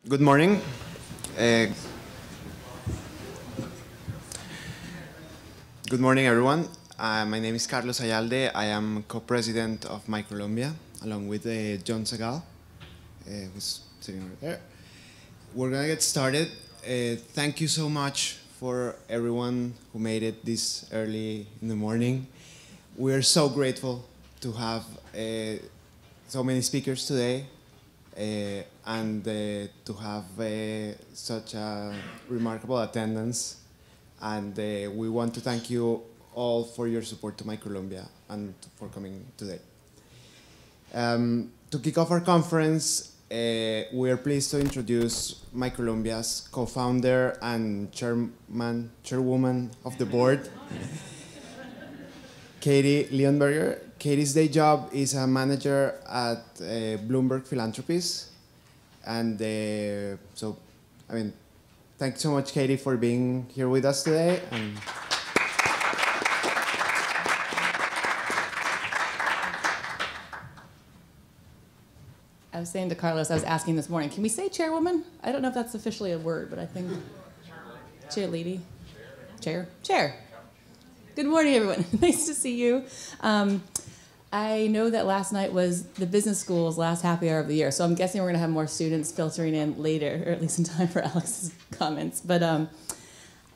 Good morning. Uh, Good morning, everyone. My name is Carlos Ayalde. I am co-president of Microlumbia, along with John Segal, who's sitting over there. We're going to get started. Thank you so much for everyone who made it this early in the morning. We are so grateful to have so many speakers today. And to have such a remarkable attendance. And we want to thank you all for your support to Microlumbia and for coming today. To kick off our conference, we are pleased to introduce Microlumbia's co-founder and chairwoman of the board, Katie Leonberger. Katie's day job is a manager at Bloomberg Philanthropies. And thanks so much, Katie, for being here with us today. And I was saying to Carlos, I was asking this morning, can we say chairwoman? I don't know if that's officially a word, but I think chair lady. Chair. Good morning, everyone. Nice to see you. I know that last night was the business school's last happy hour of the year, so I'm guessing we're going to have more students filtering in later, or at least in time for Alex's comments. But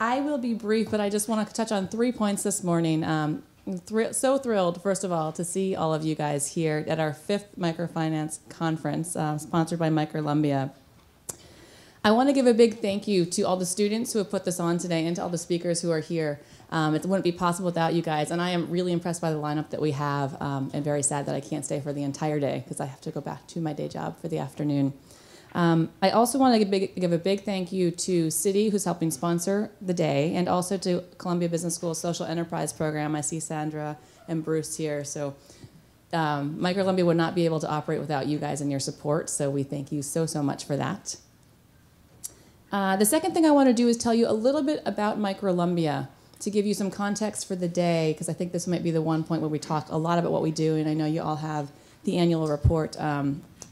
I will be brief, but I just want to touch on 3 points this morning. I'm so thrilled, first of all, to see all of you guys here at our 5th Microfinance conference, sponsored by Microlumbia. I want to give a big thank you to all the students who have put this on today and to all the speakers who are here. It wouldn't be possible without you guys, and I am really impressed by the lineup that we have, and very sad that I can't stay for the entire day because I have to go back to my day job for the afternoon. I also want to give a big thank you to Citi, who's helping sponsor the day, and also to Columbia Business School's Social Enterprise Program. I see Sandra and Bruce here, so Microlumbia would not be able to operate without you guys and your support, so we thank you so much for that. The second thing I want to do is tell you a little bit about Microlumbia, to give you some context for the day, because I think this might be the one point where we talk a lot about what we do, and I know you all have the annual report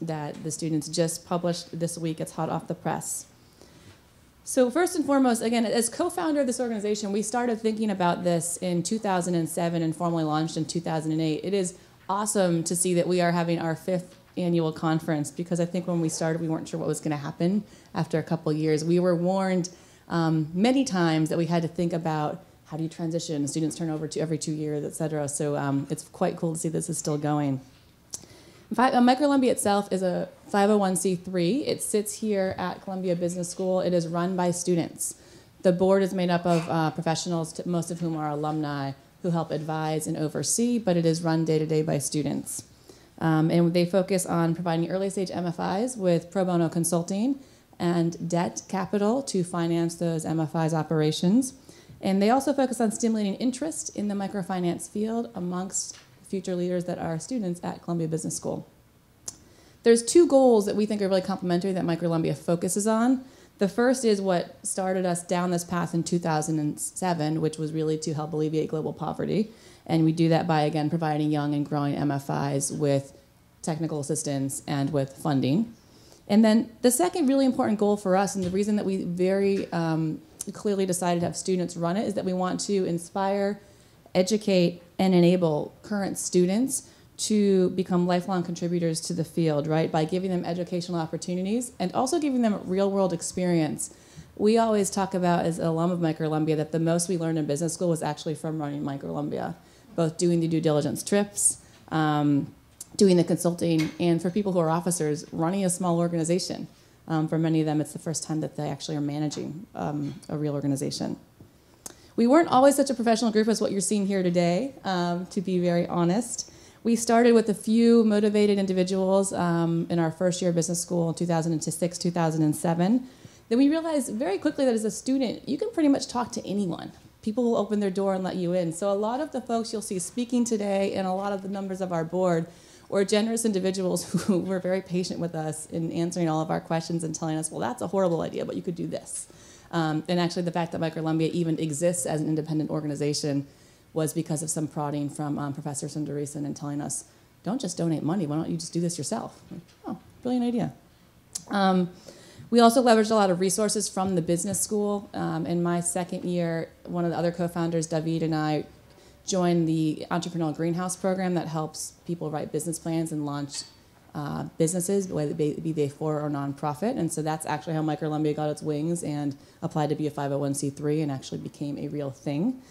that the students just published this week. It's hot off the press. So first and foremost, again, as co-founder of this organization, we started thinking about this in 2007 and formally launched in 2008. It is awesome to see that we are having our 5th annual conference, because I think when we started, we weren't sure what was going to happen after a couple of years. We were warned many times that we had to think about how do you transition, students turn over to every 2 years, et cetera. So it's quite cool to see this is still going. In fact, Microlumbia itself is a 501c3. It sits here at Columbia Business School. It is run by students. The board is made up of professionals, most of whom are alumni, who help advise and oversee, but it is run day-to-day by students. And they focus on providing early-stage MFIs with pro bono consulting and debt capital to finance those MFIs operations. And they also focus on stimulating interest in the microfinance field amongst future leaders that are students at Columbia Business School. There's 2 goals that we think are really complementary that Microlumbia focuses on. The first is what started us down this path in 2007, which was really to help alleviate global poverty. And we do that by, again, providing young and growing MFIs with technical assistance and with funding. And then the second really important goal for us, and the reason that we very clearly decided to have students run it, is that we want to inspire, educate, and enable current students to become lifelong contributors to the field, right? By giving them educational opportunities and also giving them real-world experience. We always talk about, as an alum of Microlumbia, that the most we learned in business school was actually from running Microlumbia, both doing the due diligence trips, doing the consulting, and for people who are officers, running a small organization. For many of them, it's the first time that they actually are managing a real organization. We weren't always such a professional group as what you're seeing here today, to be very honest. We started with a few motivated individuals in our first year of business school in 2006, 2007. Then we realized very quickly that as a student, you can pretty much talk to anyone. People will open their door and let you in. So a lot of the folks you'll see speaking today and a lot of the members of our board were generous individuals who were very patient with us in answering all of our questions and telling us, well, that's a horrible idea, but you could do this. And actually the fact that Microlumbia even exists as an independent organization was because of some prodding from Professor Sundaresan and telling us, don't just donate money, why don't you just do this yourself? Like, oh, brilliant idea. We also leveraged a lot of resources from the business school. In my second year, one of the other co-founders, David, and I joined the Entrepreneurial Greenhouse program that helps people write business plans and launch businesses, whether be they for or nonprofit. And so that's actually how Microlumbia got its wings and applied to be a 501c3 and actually became a real thing.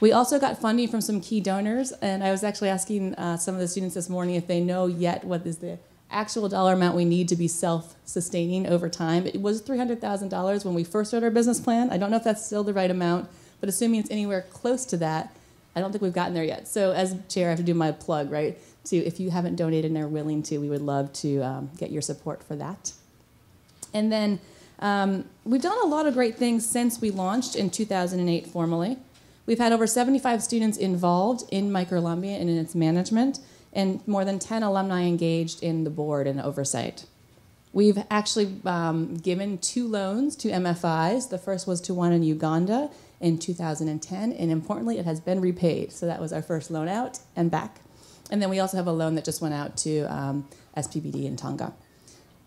We also got funding from some key donors, and I was actually asking some of the students this morning if they know yet what is the actual dollar amount we need to be self-sustaining over time. It was $300,000 when we first started our business plan. I don't know if that's still the right amount, but assuming it's anywhere close to that, I don't think we've gotten there yet. So as chair, I have to do my plug, right? So if you haven't donated and are willing to, we would love to get your support for that. And then we've done a lot of great things since we launched in 2008 formally. We've had over 75 students involved in Microlumbia and in its management, and more than 10 alumni engaged in the board and oversight. We've actually given 2 loans to MFIs. The first was to one in Uganda in 2010, and importantly, it has been repaid. So that was our first loan out and back. And then we also have a loan that just went out to SPBD in Tonga.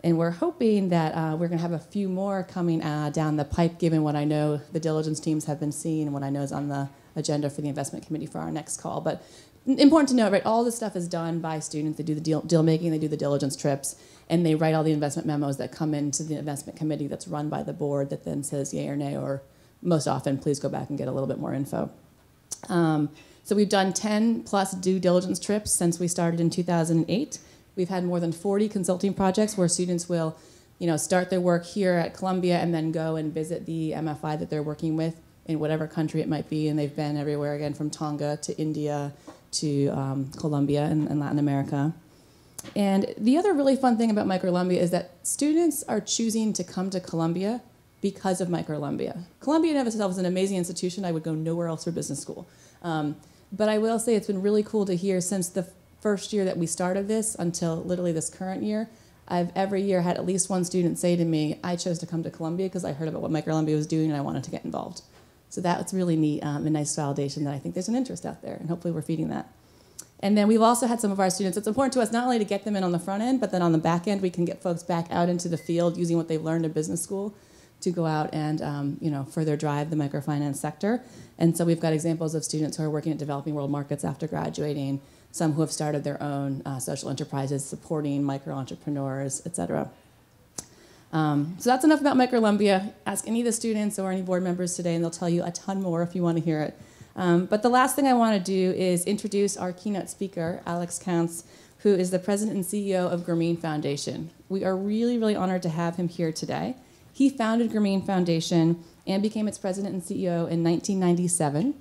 And we're hoping that we're going to have a few more coming down the pipe, given what I know the diligence teams have been seeing and what I know is on the agenda for the investment committee for our next call. But important to note, right, all this stuff is done by students. They do the deal making, they do the diligence trips, and they write all the investment memos that come into the investment committee that's run by the board that then says yay or nay, or most often, please go back and get a little bit more info. So we've done 10 plus due diligence trips since we started in 2008. We've had more than 40 consulting projects where students will, start their work here at Columbia and then go and visit the MFI that they're working with in whatever country it might be, and they've been everywhere, again, from Tonga to India to Colombia and Latin America. And the other really fun thing about Microlumbia is that students are choosing to come to Columbia because of Microlumbia. Columbia in and of itself is an amazing institution. I would go nowhere else for business school. But I will say it's been really cool to hear since the first year that we started this until literally this current year, I've every year had at least one student say to me, I chose to come to Columbia because I heard about what Microlumbia was doing and I wanted to get involved. So that's really neat, a nice validation that I think there's an interest out there, and hopefully we're feeding that. And then we've also had some of our students, it's important to us not only to get them in on the front end, but then on the back end, we can get folks back out into the field using what they've learned in business school to go out and further drive the microfinance sector. And so we've got examples of students who are working at developing world markets after graduating, some who have started their own social enterprises supporting micro-entrepreneurs, et cetera. So that's enough about Microlumbia. Ask any of the students or any board members today, and they'll tell you a ton more if you want to hear it. But the last thing I want to do is introduce our keynote speaker, Alex Counts, who is the president and CEO of Grameen Foundation. We are really, really honored to have him here today. He founded Grameen Foundation and became its president and CEO in 1997.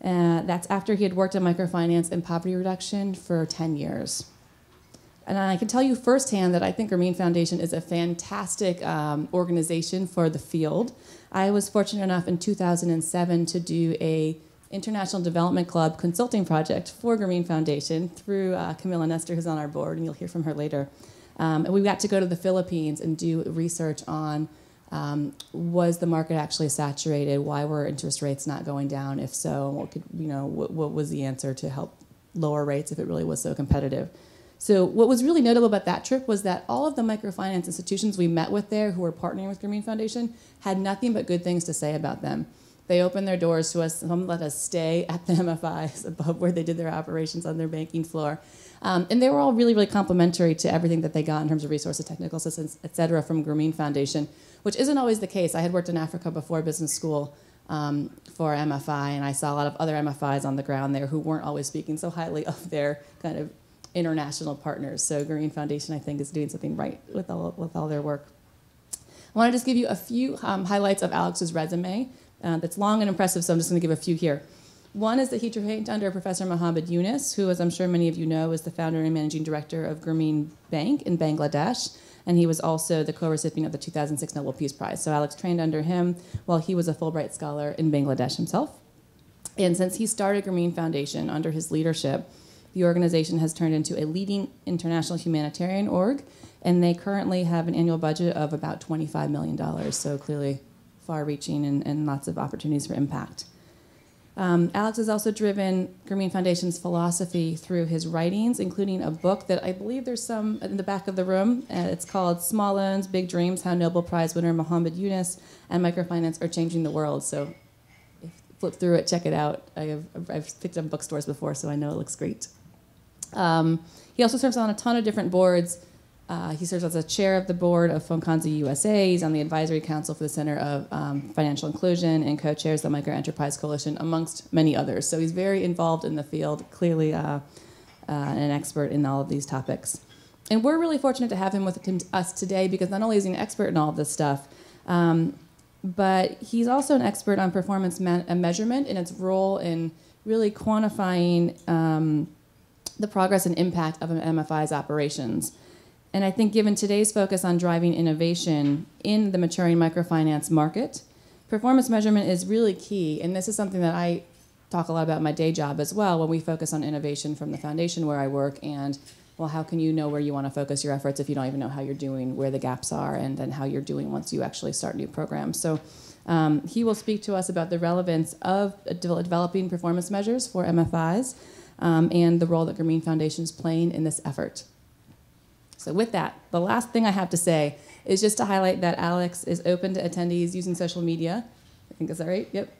That's after he had worked in microfinance and poverty reduction for 10 years. And I can tell you firsthand that I think Grameen Foundation is a fantastic organization for the field. I was fortunate enough in 2007 to do a International Development Club consulting project for Grameen Foundation through Camilla Nestor, who's on our board, and you'll hear from her later. And we got to go to the Philippines and do research on was the market actually saturated? Why were interest rates not going down? If so, what was the answer to help lower rates if it really was so competitive? So what was really notable about that trip was that all of the microfinance institutions we met with there who were partnering with Grameen Foundation had nothing but good things to say about them. They opened their doors to us, some let us stay at the MFIs above where they did their operations on their banking floor. And they were all really, really complimentary to everything that they got in terms of resources, technical assistance, et cetera, from Grameen Foundation, which isn't always the case. I had worked in Africa before business school for MFI, and I saw a lot of other MFIs on the ground there who weren't always speaking so highly of their kind of international partners. So Grameen Foundation, I think, is doing something right with all their work. I want to just give you a few highlights of Alex's resume. That's long and impressive, so I'm just going to give a few here. One is that he trained under Professor Mohammed Yunus, who, as I'm sure many of you know, is the founder and managing director of Grameen Bank in Bangladesh, and he was also the co-recipient of the 2006 Nobel Peace Prize. So Alex trained under him while he was a Fulbright scholar in Bangladesh himself. And since he started Grameen Foundation under his leadership, the organization has turned into a leading international humanitarian org, and they currently have an annual budget of about $25 million, so clearly far-reaching and lots of opportunities for impact. Alex has also driven Grameen Foundation's philosophy through his writings, including a book that I believe there's some in the back of the room. It's called Small Loans, Big Dreams, How Nobel Prize winner Mohammed Yunus and Microfinance Are Changing the World. So flip through it, check it out. I've picked up bookstores before, so I know it looks great. He also serves on a ton of different boards. He serves as a chair of the board of Fonkanzi USA. He's on the advisory council for the Center of Financial Inclusion and co-chairs the Microenterprise Coalition, amongst many others. So he's very involved in the field, clearly an expert in all of these topics. And we're really fortunate to have him with us today because not only is he an expert in all of this stuff, but he's also an expert on performance measurement and its role in really quantifying the progress and impact of an MFI's operations. And I think given today's focus on driving innovation in the maturing microfinance market, performance measurement is really key. And this is something that I talk a lot about in my day job as well when we focus on innovation from the foundation where I work. And, well, how can you know where you want to focus your efforts if you don't even know how you're doing, where the gaps are, and then how you're doing once you actually start new programs. So he will speak to us about the relevance of developing performance measures for MFIs and the role that Grameen Foundation is playing in this effort. So with that, the last thing I have to say is just to highlight that Alex is open to attendees using social media. I think, is that right? Yep.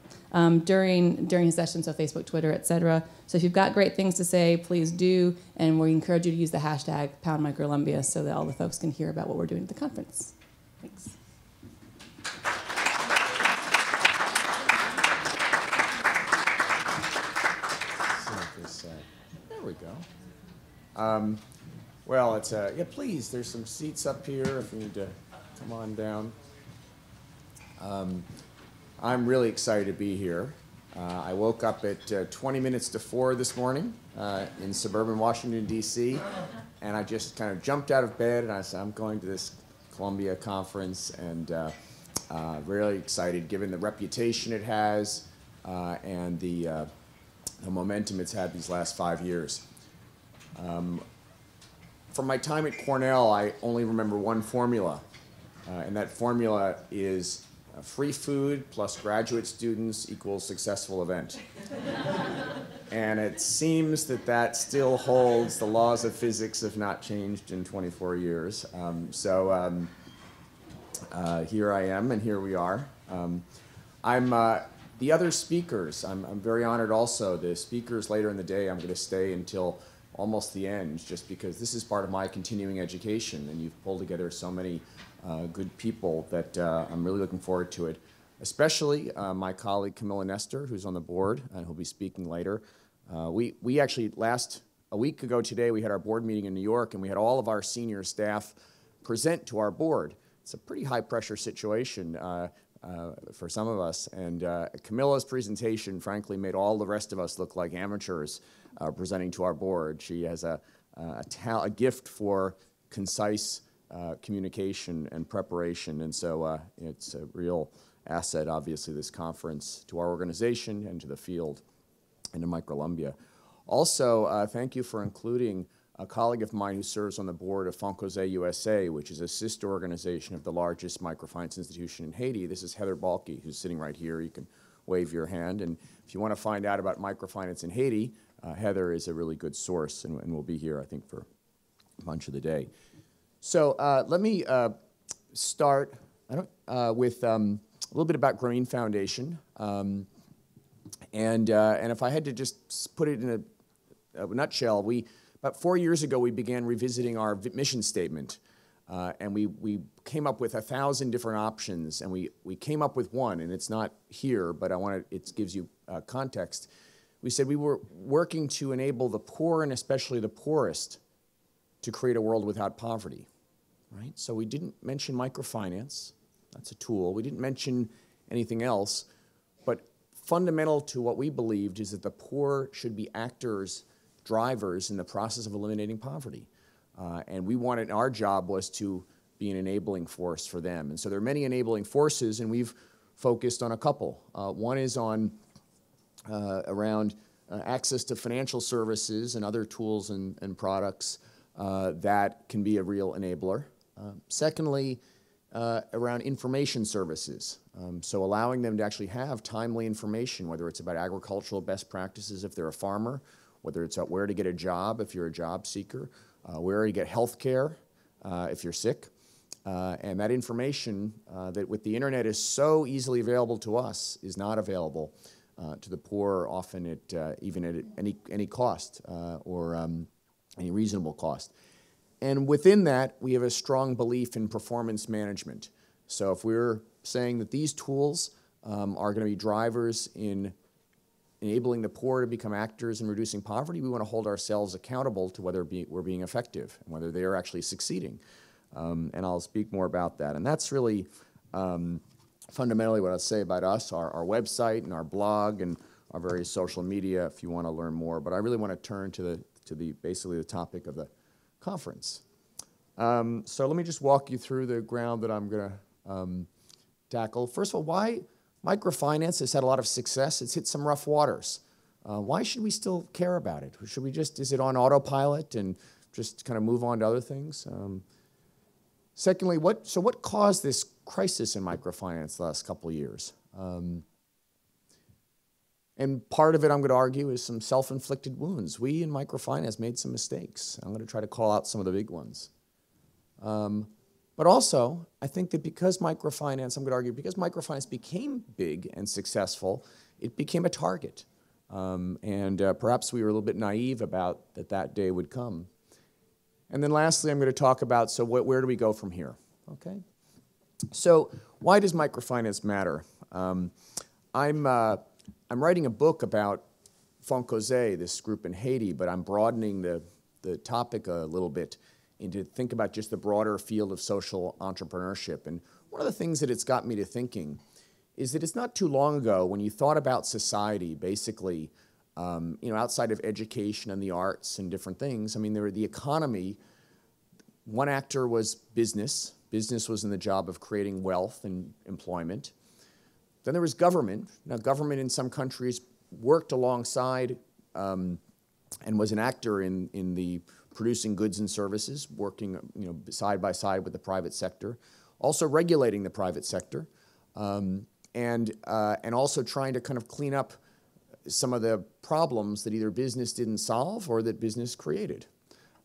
During his session, so Facebook, Twitter, etc. So if you've got great things to say, please do, and we encourage you to use the hashtag #Microlumbia so that all the folks can hear about what we're doing at the conference. Thanks. There we go. Well, it's yeah. Please, there's some seats up here if you need to come on down. I'm really excited to be here. I woke up at 20 minutes to 4 this morning in suburban Washington, D.C., and I just kind of jumped out of bed and I said, I'm going to this Columbia conference, and really excited given the reputation it has and the momentum it's had these last 5 years. From my time at Cornell, I only remember one formula, and that formula is free food plus graduate students equals successful event. And it seems that that still holds. The laws of physics have not changed in 24 years. Here I am, and here we are. The other speakers, I'm very honored also. The speakers later in the day, I'm going to stay until almost the end, just because this is part of my continuing education, and you've pulled together so many good people that I'm really looking forward to it. Especially my colleague Camilla Nestor, who's on the board, and who'll be speaking later. We actually a week ago today, we had our board meeting in New York, and we had all of our senior staff present to our board. It's a pretty high pressure situation for some of us, and Camilla's presentation, frankly, made all the rest of us look like amateurs presenting to our board. She has a gift for concise communication and preparation, and so it's a real asset, obviously, this conference to our organization and to the field and to Microlumbia. Also, thank you for including a colleague of mine who serves on the board of Fonkanzi USA, which is a sister organization of the largest microfinance institution in Haiti. This is Heather Balke, who's sitting right here. You can wave your hand. And if you want to find out about microfinance in Haiti, Heather is a really good source, and will be here, I think, for a bunch of the day. So let me start with a little bit about Grameen Foundation. And if I had to just put it in a nutshell, about 4 years ago, we began revisiting our mission statement, and we came up with 1,000 different options, and we came up with one, and it's not here, but it gives you context. We said we were working to enable the poor, and especially the poorest, to create a world without poverty, right? So we didn't mention microfinance. That's a tool. We didn't mention anything else, but fundamental to what we believed is that the poor should be actors, drivers in the process of eliminating poverty. And we wanted, our job was to be an enabling force for them. And so there are many enabling forces, and we've focused on a couple. One is on around access to financial services and other tools and products that can be a real enabler. Secondly, around information services. So allowing them to actually have timely information, whether it's about agricultural best practices if they're a farmer, whether it's where to get a job if you're a job seeker, where to get health care if you're sick. And that information that with the internet is so easily available to us is not available to the poor, often at even at any cost or any reasonable cost. And within that, we have a strong belief in performance management. So if we're saying that these tools are going to be drivers in enabling the poor to become actors in reducing poverty, we want to hold ourselves accountable to whether we're being effective and whether they are actually succeeding. And I'll speak more about that. And that's really fundamentally what I'll say about us, our website and our blog and our various social media if you want to learn more. But I really want to turn to basically the topic of the conference. So let me just walk you through the ground that I'm going to tackle. First of all, why microfinance has had a lot of success. It's hit some rough waters. Why should we still care about it? Should we is it on autopilot and just kind of move on to other things? Secondly, what caused this crisis in microfinance the last couple of years? And part of it, I'm going to argue, is some self-inflicted wounds. We in microfinance made some mistakes. I'm going to try to call out some of the big ones. But also, I think that because microfinance, I'm going to argue, because microfinance became big and successful, it became a target. And perhaps we were a little bit naive about that day would come. And then lastly, I'm going to talk about, so where do we go from here? Okay. So why does microfinance matter? I'm writing a book about Foncosé, this group in Haiti, but I'm broadening the topic a little bit into think about just the broader field of social entrepreneurship. And one of the things that it's got me to thinking is that it's not too long ago when you thought about society, basically, outside of education and the arts and different things. I mean, the economy, one actor was business. Business was in the job of creating wealth and employment. Then there was government. Now, government in some countries worked alongside and was an actor in the producing goods and services, working side by side with the private sector, also regulating the private sector, and also trying to kind of clean up some of the problems that either business didn't solve or that business created,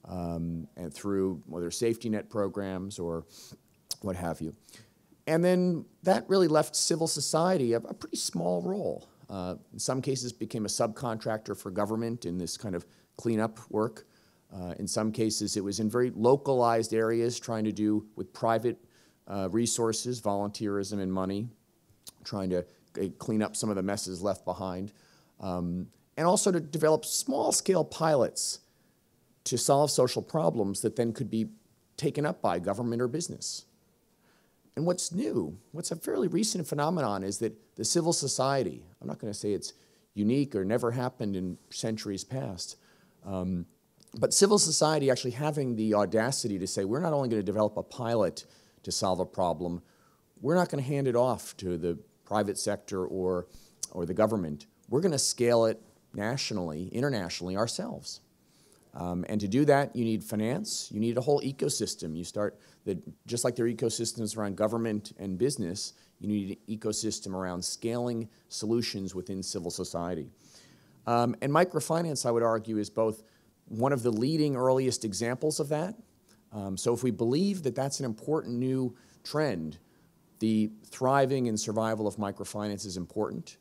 and through whether safety net programs or what have you. And then that really left civil society a pretty small role. In some cases became a subcontractor for government in this kind of cleanup work. In some cases it was in very localized areas trying to do with private resources, volunteerism and money, trying to clean up some of the messes left behind. And also to develop small-scale pilots to solve social problems that then could be taken up by government or business. And what's new, what's a fairly recent phenomenon is that the civil society, I'm not going to say it's unique or never happened in centuries past, but civil society actually having the audacity to say, we're not only going to develop a pilot to solve a problem, we're not going to hand it off to the private sector or the government. We're going to scale it nationally, internationally ourselves. And to do that, you need finance, you need a whole ecosystem. You start, just like there are ecosystems around government and business, you need an ecosystem around scaling solutions within civil society. And microfinance, I would argue, is both one of the leading earliest examples of that. So if we believe that that's an important new trend, the thriving and survival of microfinance is important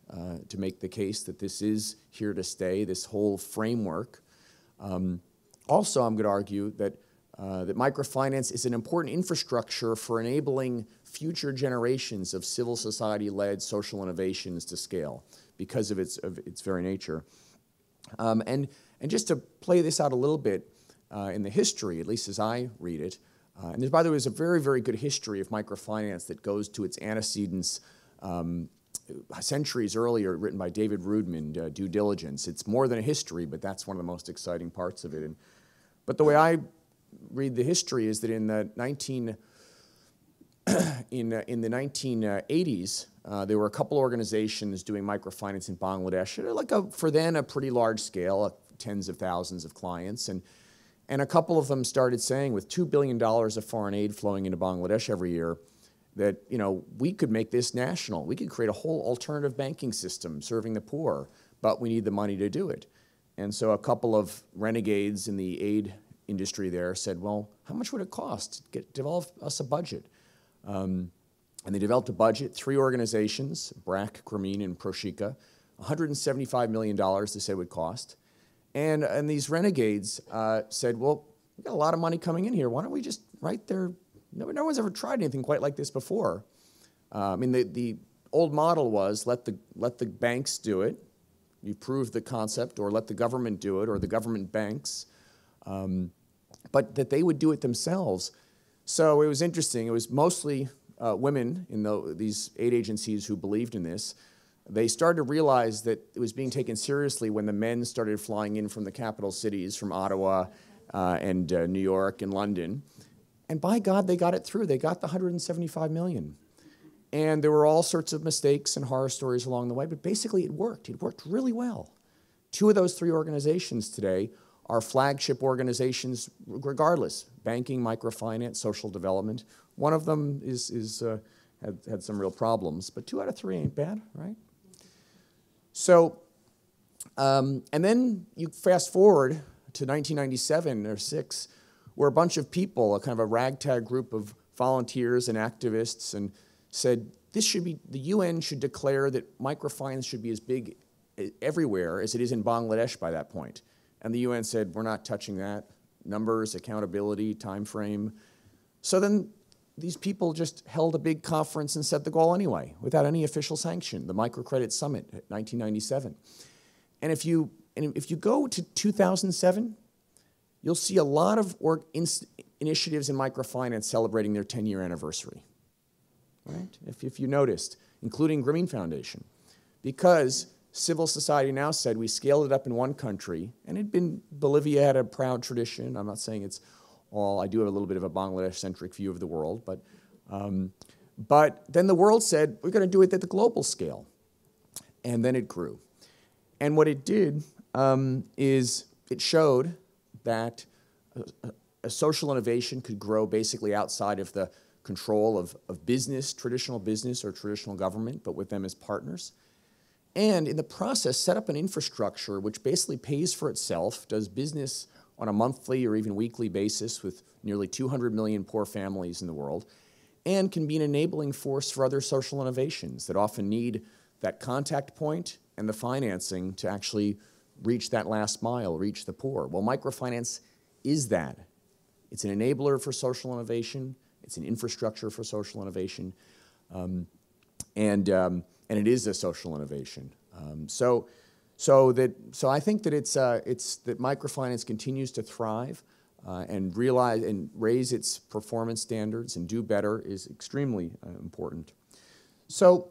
to make the case that this is here to stay, this whole framework. Also, I'm going to argue that microfinance is an important infrastructure for enabling future generations of civil society-led social innovations to scale because of its very nature. And just to play this out a little bit in the history, at least as I read it, and there, by the way, is a very, very good history of microfinance that goes to its antecedents centuries earlier, written by David Rudman, Due Diligence. It's more than a history, but that's one of the most exciting parts of it. But the way I read the history is that in the 1980s, there were a couple organizations doing microfinance in Bangladesh, for then a pretty large scale, tens of thousands of clients, and a couple of them started saying, with $2 billion of foreign aid flowing into Bangladesh every year, that, you know, we could make this national. We could create a whole alternative banking system serving the poor, but we need the money to do it. And so a couple of renegades in the aid industry there said, well, how much would it cost to develop us a budget? And they developed a budget, 3 organizations, BRAC, Grameen, and Proshika, $175 million they said it would cost. And these renegades said, well, we got a lot of money coming in here. Why don't we just write their, no one's ever tried anything quite like this before. I mean, the old model was let the banks do it. You prove the concept, or let the government do it, or the government banks, but that they would do it themselves. So it was interesting. It was mostly women in these aid agencies who believed in this. They started to realize that it was being taken seriously when the men started flying in from the capital cities, from Ottawa and New York and London. And by God, they got it through. They got the $175 million. And there were all sorts of mistakes and horror stories along the way, but basically it worked. It worked really well. 2 of those 3 organizations today are flagship organizations regardless: banking, microfinance, social development. One of them had some real problems, but 2 out of 3 ain't bad, right? So, and then you fast forward to 1997 or 6, where a bunch of people, a kind of a ragtag group of volunteers and activists, and said this should be, the UN should declare that microfinance should be as big everywhere as it is in Bangladesh by that point. And the UN said, we're not touching that. Numbers, accountability, time frame. So then these people just held a big conference and set the goal anyway, without any official sanction, the Microcredit Summit, 1997. And if you go to 2007, you'll see a lot of initiatives in microfinance celebrating their 10-year anniversary. Right? If you noticed, including Grameen Foundation, because civil society now said we scaled it up in one country, and Bolivia had a proud tradition. I'm not saying it's all, I do have a little bit of a Bangladesh-centric view of the world, but then the world said, we're going to do it at the global scale. And then it grew. And what it did is it showed that a social innovation could grow basically outside of the control of business, traditional business or traditional government, but with them as partners. And in the process, set up an infrastructure which basically pays for itself, does business on a monthly or even weekly basis with nearly 200 million poor families in the world, and can be an enabling force for other social innovations that often need that contact point and the financing to actually reach that last mile, reach the poor. Well, microfinance is that. It's an enabler for social innovation. It's an infrastructure for social innovation, and it is a social innovation. So I think that it's that microfinance continues to thrive and realize and raise its performance standards and do better is extremely important. So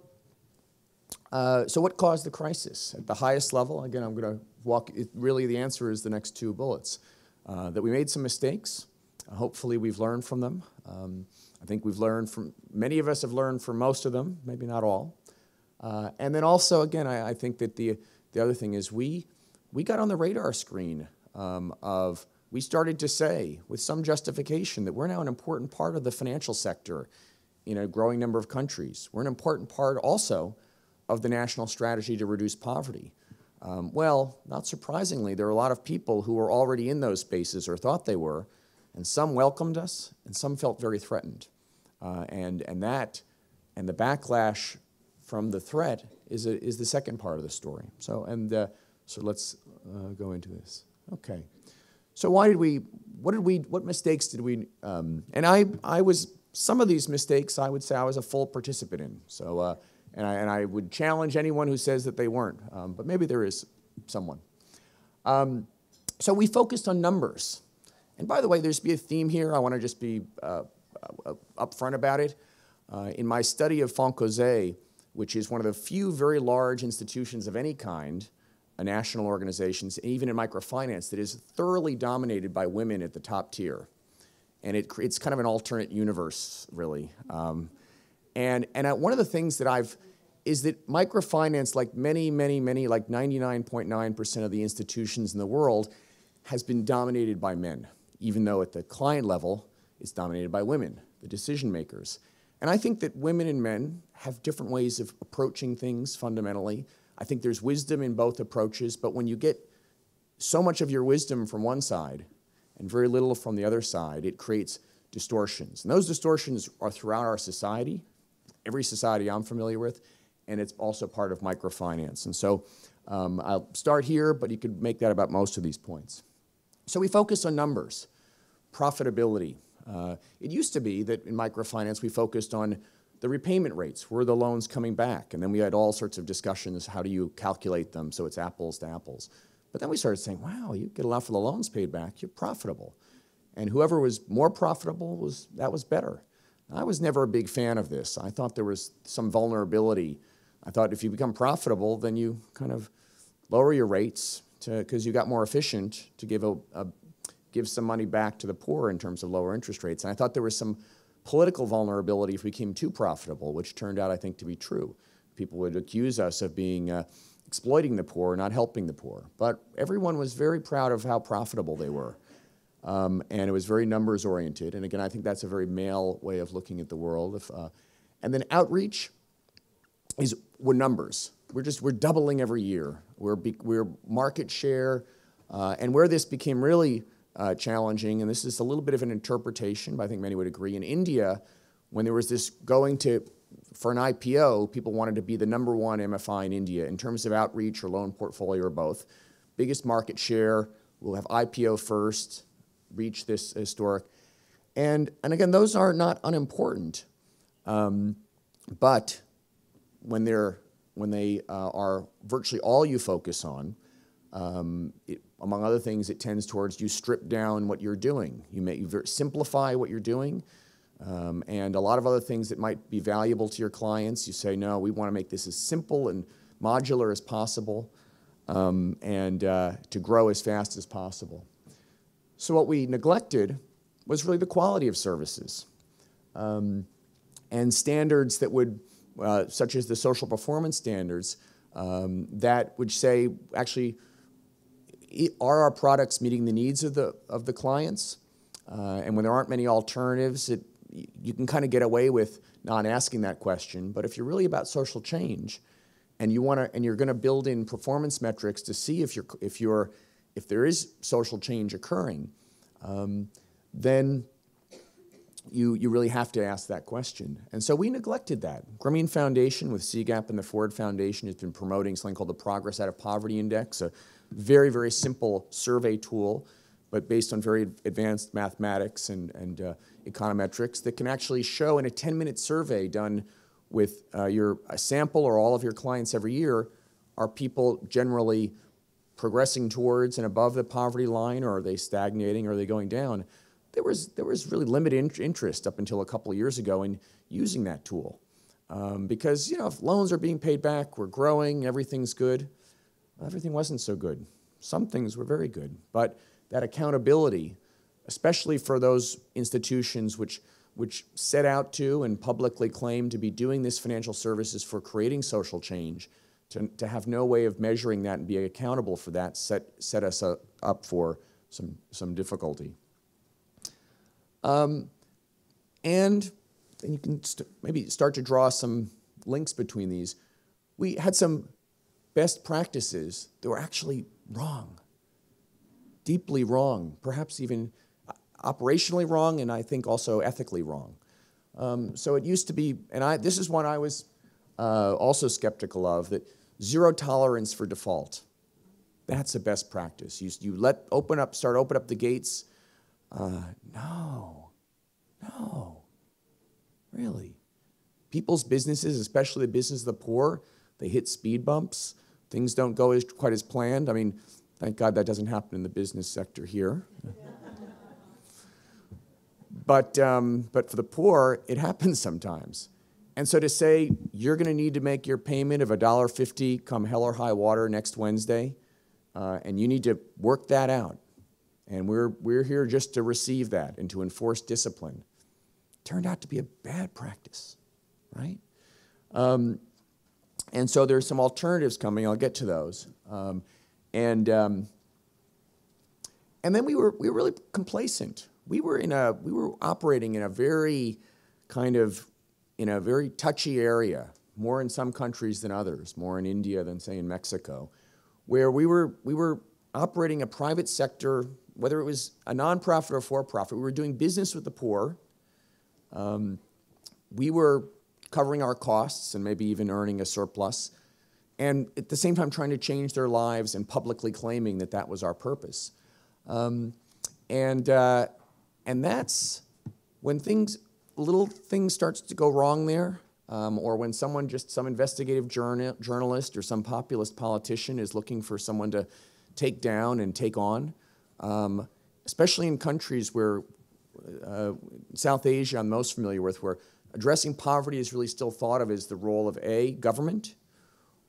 what caused the crisis at the highest level? Again, I'm going to walk. Really, the answer is the next 2 bullets. That we made some mistakes. Hopefully we've learned from them. I think we've learned from, many of us have learned from most of them, maybe not all. And then also, again, I think that the other thing is we got on the radar screen we started to say, with some justification, that we're now an important part of the financial sector in a growing number of countries. We're an important part also of the national strategy to reduce poverty. Well, not surprisingly, there are a lot of people who were already in those spaces or thought they were, and some welcomed us, and some felt very threatened. And the backlash from the threat is the second part of the story. So let's go into this. Okay. So what mistakes did we? And I was, some of these mistakes I would say I was a full participant in. So and I would challenge anyone who says that they weren't, but maybe there is someone. So we focused on numbers. And by the way, there's be a theme here. I want to just be upfront about it. In my study of Foncosé, which is one of the few very large institutions of any kind, national organizations, even in microfinance, that is thoroughly dominated by women at the top tier. And it's kind of an alternate universe, really. And one of the things that is that microfinance, like many, like 99.9% of the institutions in the world, has been dominated by men, even though at the client level, it's dominated by women, the decision makers. And I think that women and men have different ways of approaching things fundamentally. I think there's wisdom in both approaches, but when you get so much of your wisdom from one side and very little from the other side, it creates distortions. And those distortions are throughout our society, every society I'm familiar with, and it's also part of microfinance. And so I'll start here, but you could make that about most of these points. So we focus on numbers, profitability. It used to be that in microfinance we focused on the repayment rates. Were the loans coming back? And then we had all sorts of discussions, how do you calculate them so it's apples to apples? But then we started saying, wow, you get enough for the loans paid back, you're profitable. And whoever was more profitable, was better. I was never a big fan of this. I thought there was some vulnerability. I thought if you become profitable, then you kind of lower your rates because you got more efficient to give some money back to the poor in terms of lower interest rates. And I thought there was some political vulnerability if we became too profitable, which turned out, I think, to be true. People would accuse us of being exploiting the poor, not helping the poor. But everyone was very proud of how profitable they were. And it was very numbers oriented. And again, I think that's a very male way of looking at the world. And then outreach we're numbers. We're doubling every year. We're market share. And where this became really challenging, and this is a little bit of an interpretation, but I think many would agree. In India, when there was this for an IPO, people wanted to be the #1 MFI in India in terms of outreach or loan portfolio or both. Biggest market share, we'll have IPO first, reach this historic. And again, those are not unimportant, but when they are virtually all you focus on, among other things, it tends towards you strip down what you're doing. You simplify what you're doing, and a lot of other things that might be valuable to your clients. You say, no, we want to make this as simple and modular as possible, and to grow as fast as possible. So what we neglected was really the quality of services, and standards that would, such as the social performance standards, that would say, actually, are our products meeting the needs of the clients? And when there aren't many alternatives, you can kind of get away with not asking that question. But if you're really about social change, and you're going to build in performance metrics to see if there is social change occurring, then you really have to ask that question. And so we neglected that. Grameen Foundation with CGAP and the Ford Foundation has been promoting something called the Progress Out of Poverty Index, a very, very simple survey tool, but based on very advanced mathematics and econometrics that can actually show in a 10-minute survey done with a sample or all of your clients every year, are people generally progressing towards and above the poverty line, or are they stagnating, or are they going down? There was really limited interest up until a couple of years ago in using that tool. Because, if loans are being paid back, we're growing, everything's good. Everything wasn't so good. Some things were very good. But that accountability, especially for those institutions which set out to and publicly claim to be doing this financial services for creating social change, to have no way of measuring that and being accountable for that set us up for some difficulty. And then you can maybe start to draw some links between these. We had some best practices that were actually wrong, deeply wrong, perhaps even operationally wrong, and I think also ethically wrong. So it used to be, and this is one I was also skeptical of, that zero tolerance for default. That's a best practice. You start open up the gates. No, really. People's businesses, especially the business of the poor, they hit speed bumps. Things don't go quite as planned. I mean, thank God that doesn't happen in the business sector here. But for the poor, it happens sometimes. And so to say, you're going to need to make your payment of $1.50 come hell or high water next Wednesday, and you need to work that out. And we're here just to receive that and to enforce discipline. Turned out to be a bad practice, right? And so there's some alternatives coming. I'll get to those. And then we were really complacent. We were operating in a very kind of in a very touchy area, more in some countries than others, more in India than, say, in Mexico, where we were operating a private sector, whether it was a nonprofit or for-profit. We were doing business with the poor. We were covering our costs and maybe even earning a surplus, and at the same time trying to change their lives and publicly claiming that that was our purpose. And that's when little things starts to go wrong there, or when some investigative journalist or some populist politician is looking for someone to take down and take on, especially in countries where, South Asia I'm most familiar with, where addressing poverty is really still thought of as the role of A, government,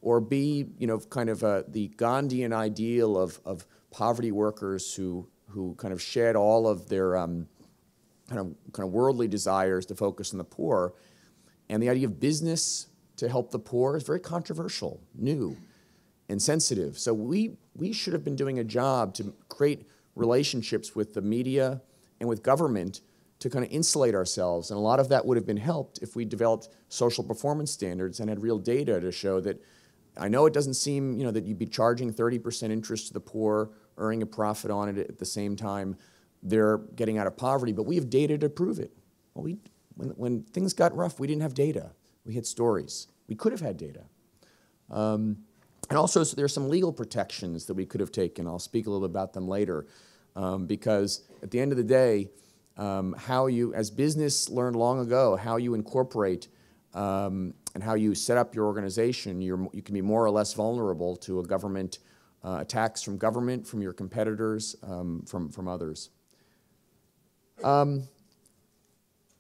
or B, kind of the Gandhian ideal of poverty workers who kind of shed all of their kind of worldly desires to focus on the poor. And the idea of business to help the poor is very controversial, new, and sensitive. So we should have been doing a job to create relationships with the media and with government to kind of insulate ourselves. And a lot of that would have been helped if we developed social performance standards and had real data to show that, I know it doesn't seem, that you'd be charging 30% interest to the poor, earning a profit on it at the same time they're getting out of poverty, but we have data to prove it. Well, when things got rough, we didn't have data. We had stories. We could have had data. And also, so there's some legal protections that we could have taken. I'll speak a little bit about them later, because at the end of the day, how you, as business learned long ago, how you incorporate and how you set up your organization, you can be more or less vulnerable to a government attacks from government, from your competitors, from others.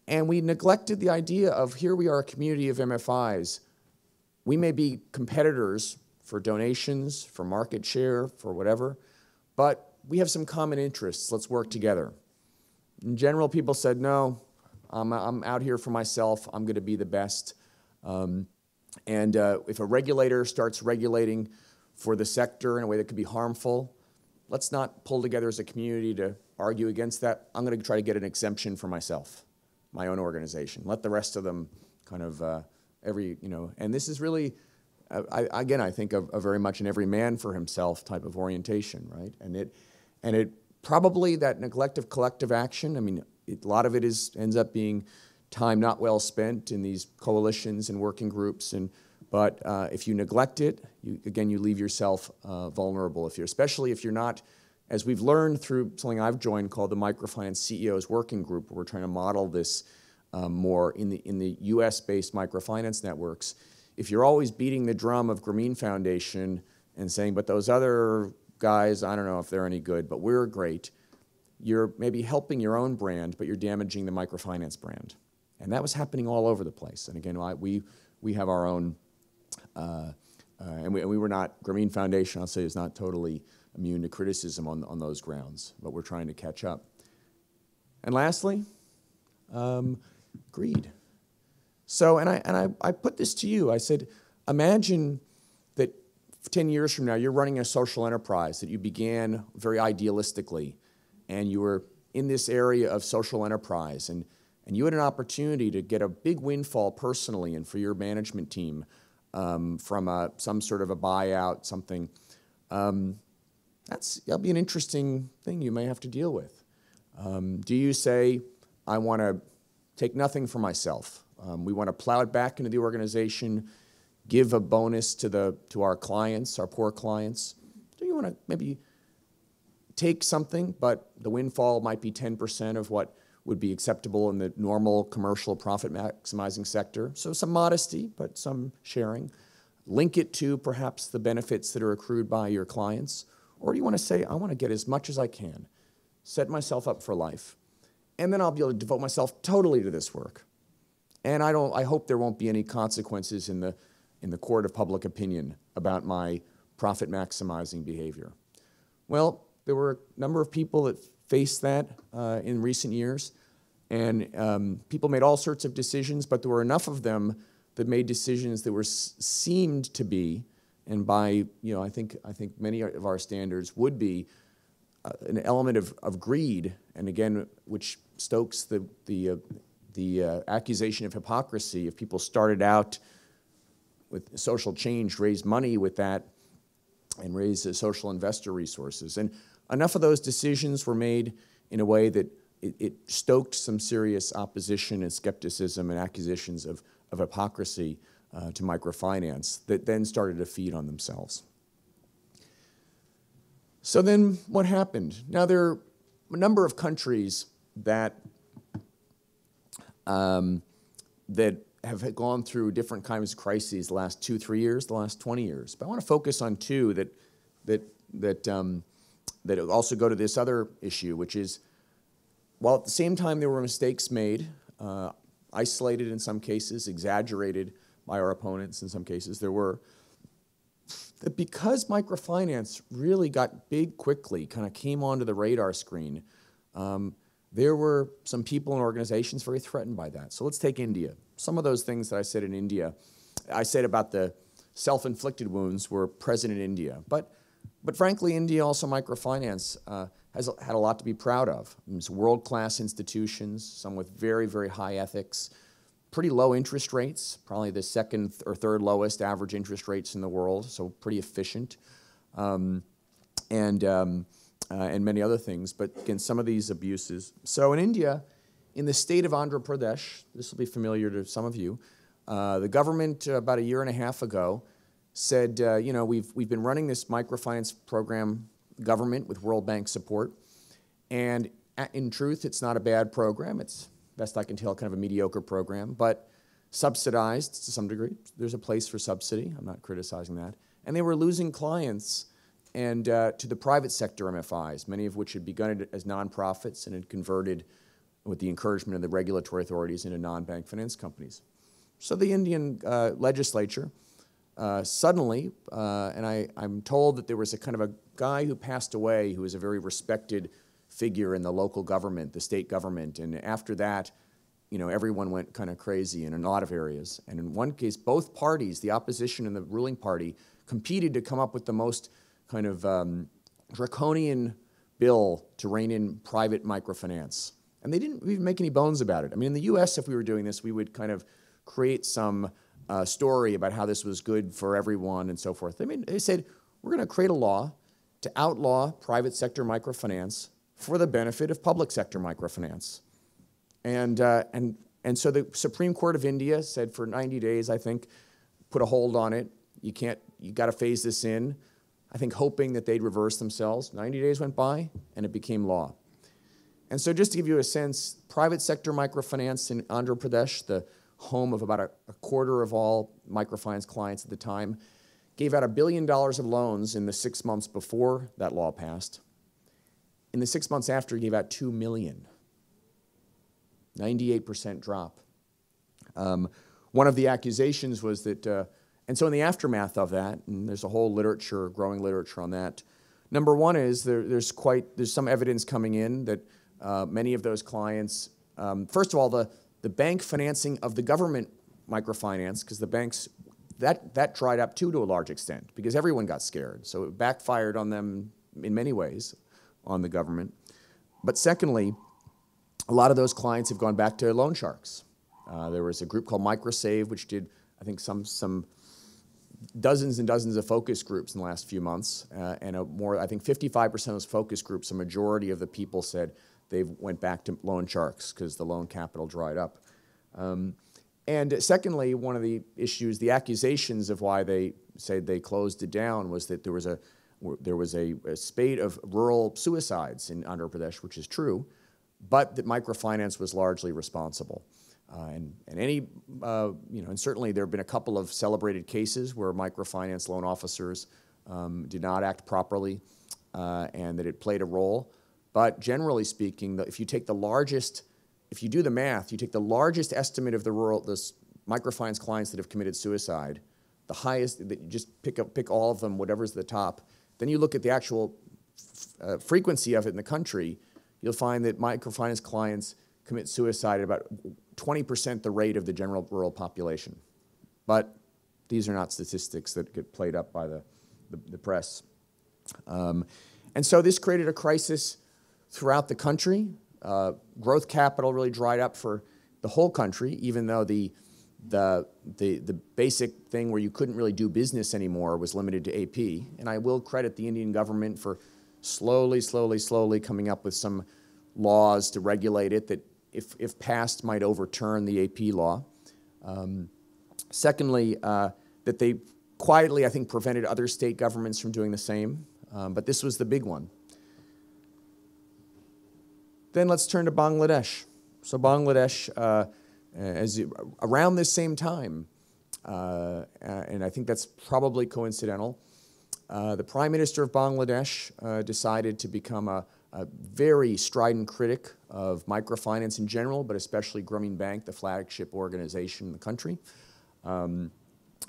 And we neglected the idea of, here we are, a community of MFIs. We may be competitors for donations, for market share, for whatever, but we have some common interests. Let's work together. In general, people said, no, I'm out here for myself. I'm going to be the best. If a regulator starts regulating for the sector in a way that could be harmful, let's not pull together as a community to argue against that. I'm going to try to get an exemption for myself, my own organization. Let the rest of them kind of and this is really, I think of very much an every man for himself type of orientation, right? And it probably, that neglect of collective action, a lot of it ends up being time not well spent in these coalitions and working groups, but if you neglect it, you leave yourself vulnerable. Especially if you're not, as we've learned through something I've joined called the Microfinance CEOs Working Group, where we're trying to model this more in the US-based microfinance networks. If you're always beating the drum of Grameen Foundation and saying, but those other guys, I don't know if they're any good, but we're great, you're maybe helping your own brand, but you're damaging the microfinance brand. And that was happening all over the place. And again, we have our own, and we were not, Grameen Foundation, I'll say, is not totally immune to criticism on those grounds, but we're trying to catch up. And lastly, greed. So, and I put this to you. I said, imagine that 10 years from now, you're running a social enterprise that you began very idealistically, and you were in this area of social enterprise, and you had an opportunity to get a big windfall personally and for your management team from some sort of a buyout, something. That'll be an interesting thing you may have to deal with. Do you say, I want to take nothing for myself? We want to plow it back into the organization, give a bonus to our clients, our poor clients. Do you want to maybe take something, but the windfall might be 10% of what would be acceptable in the normal commercial profit maximizing sector? So some modesty, but some sharing. Link it to perhaps the benefits that are accrued by your clients. Or do you want to say, I want to get as much as I can, set myself up for life, and then I'll be able to devote myself totally to this work. And I hope there won't be any consequences in the court of public opinion about my profit maximizing behavior. Well, there were a number of people that faced that in recent years, and people made all sorts of decisions, but there were enough of them that made decisions that seemed to be, and by I think many of our standards would be an element of greed, and again, which stokes the the accusation of hypocrisy. If people started out with social change, raised money with that, and raised social investor resources. And enough of those decisions were made in a way that it stoked some serious opposition and skepticism and accusations of hypocrisy to microfinance that then started to feed on themselves. So then what happened? Now there are a number of countries that that have gone through different kinds of crises the last 2-3 years, the last 20 years. But I want to focus on two that also go to this other issue, which is, while at the same time there were mistakes made, isolated in some cases, exaggerated by our opponents in some cases, there were, that because microfinance really got big quickly, kind of came onto the radar screen, there were some people and organizations very threatened by that. So let's take India. Some of those things that I said in India, I said about the self-inflicted wounds were present in India. But frankly, India, also microfinance, has had a lot to be proud of. It's world-class institutions, some with very, very high ethics, pretty low interest rates, probably the second or third lowest average interest rates in the world, so pretty efficient, and many other things. But again, some of these abuses. So in India, in the state of Andhra Pradesh, this will be familiar to some of you, the government about 1.5 years ago said, you know, we've been running this microfinance program, government with World Bank support, and in truth, it's not a bad program. It's, best I can tell, kind of a mediocre program, but subsidized to some degree. There's a place for subsidy. I'm not criticizing that. And they were losing clients and to the private sector MFIs, many of which had begun as nonprofits and had converted with the encouragement of the regulatory authorities into non-bank finance companies. So the Indian legislature suddenly, and I'm told that there was a kind of a guy who passed away who was a very respected figure in the local government, the state government, and after that, you know, everyone went kind of crazy in a lot of areas. And in one case, both parties, the opposition and the ruling party, competed to come up with the most kind of draconian bill to rein in private microfinance. And they didn't even make any bones about it. I mean, in the US, if we were doing this, we would kind of create some story about how this was good for everyone and so forth. They said, we're going to create a law to outlaw private sector microfinance for the benefit of public sector microfinance. And so the Supreme Court of India said for 90 days, I think, put a hold on it. You got to phase this in, I think hoping that they'd reverse themselves. 90 days went by, and it became law. And so just to give you a sense, private sector microfinance in Andhra Pradesh, the home of about a quarter of all microfinance clients at the time, gave out $1 billion of loans in the 6 months before that law passed. In the 6 months after, he gave out $2 million. 98% drop. One of the accusations was that, and so in the aftermath of that, and there's a whole literature, growing literature on that, number one is there's some evidence coming in that many of those clients, first of all, the bank financing of the government microfinance, because the banks, that dried up too to a large extent, because everyone got scared. So it backfired on them in many ways, on the government. But secondly, a lot of those clients have gone back to loan sharks. There was a group called MicroSave, which did, I think, some dozens and dozens of focus groups in the last few months, and I think 55% of those focus groups, a majority of the people said they went back to loan sharks because the loan capital dried up. And secondly, one of the issues, the accusations of why they said they closed it down was that there was a spate of rural suicides in Andhra Pradesh, which is true, but that microfinance was largely responsible. And certainly there have been a couple of celebrated cases where microfinance loan officers did not act properly and that it played a role. But generally speaking, if you take the largest, if you do the math, you take the largest estimate of the microfinance clients that have committed suicide, the highest, that you just pick all of them, whatever's the top, then you look at the actual frequency of it in the country, you'll find that microfinance clients commit suicide at about 20% the rate of the general rural population. But these are not statistics that get played up by the press. And so this created a crisis throughout the country. Growth capital really dried up for the whole country, even though the basic thing where you couldn't really do business anymore was limited to AP. And I will credit the Indian government for slowly coming up with some laws to regulate it that, if passed, might overturn the AP law. Secondly, that they quietly, I think, prevented other state governments from doing the same. But this was the big one. Then let's turn to Bangladesh. So Bangladesh, around this same time, and I think that's probably coincidental, the Prime Minister of Bangladesh decided to become a very strident critic of microfinance in general, but especially Grameen Bank, the flagship organization in the country, and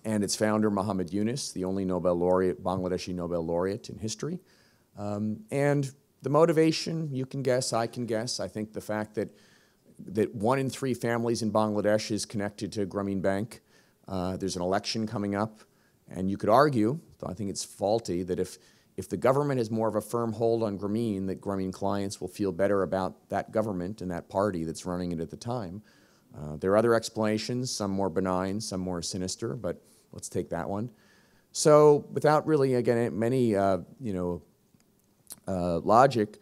its founder, Muhammad Yunus, the only Nobel laureate, Bangladeshi Nobel laureate in history. And the motivation, you can guess, I can guess. I think the fact that 1 in 3 families in Bangladesh is connected to Grameen Bank. There's an election coming up, and you could argue, though I think it's faulty, that if the government has more of a firm hold on Grameen, that Grameen clients will feel better about that government and that party that's running it at the time. There are other explanations, some more benign, some more sinister, but let's take that one. So without really, again, many logic,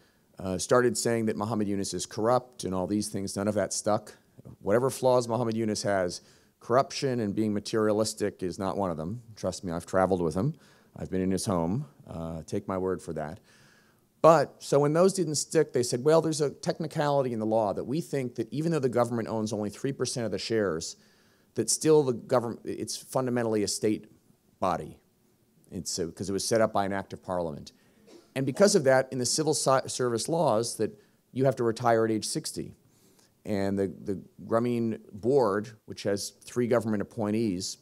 started saying that Muhammad Yunus is corrupt and all these things. None of that stuck. Whatever flaws Muhammad Yunus has, corruption and being materialistic is not one of them. Trust me, I've traveled with him. I've been in his home. Take my word for that. But, so when those didn't stick, they said, well, there's a technicality in the law that we think that even though the government owns only 3% of the shares, that still the government, it's fundamentally a state body. It's because it was set up by an act of parliament. And because of that, in the civil service laws, that you have to retire at age 60. And the Grameen board, which has 3 government appointees,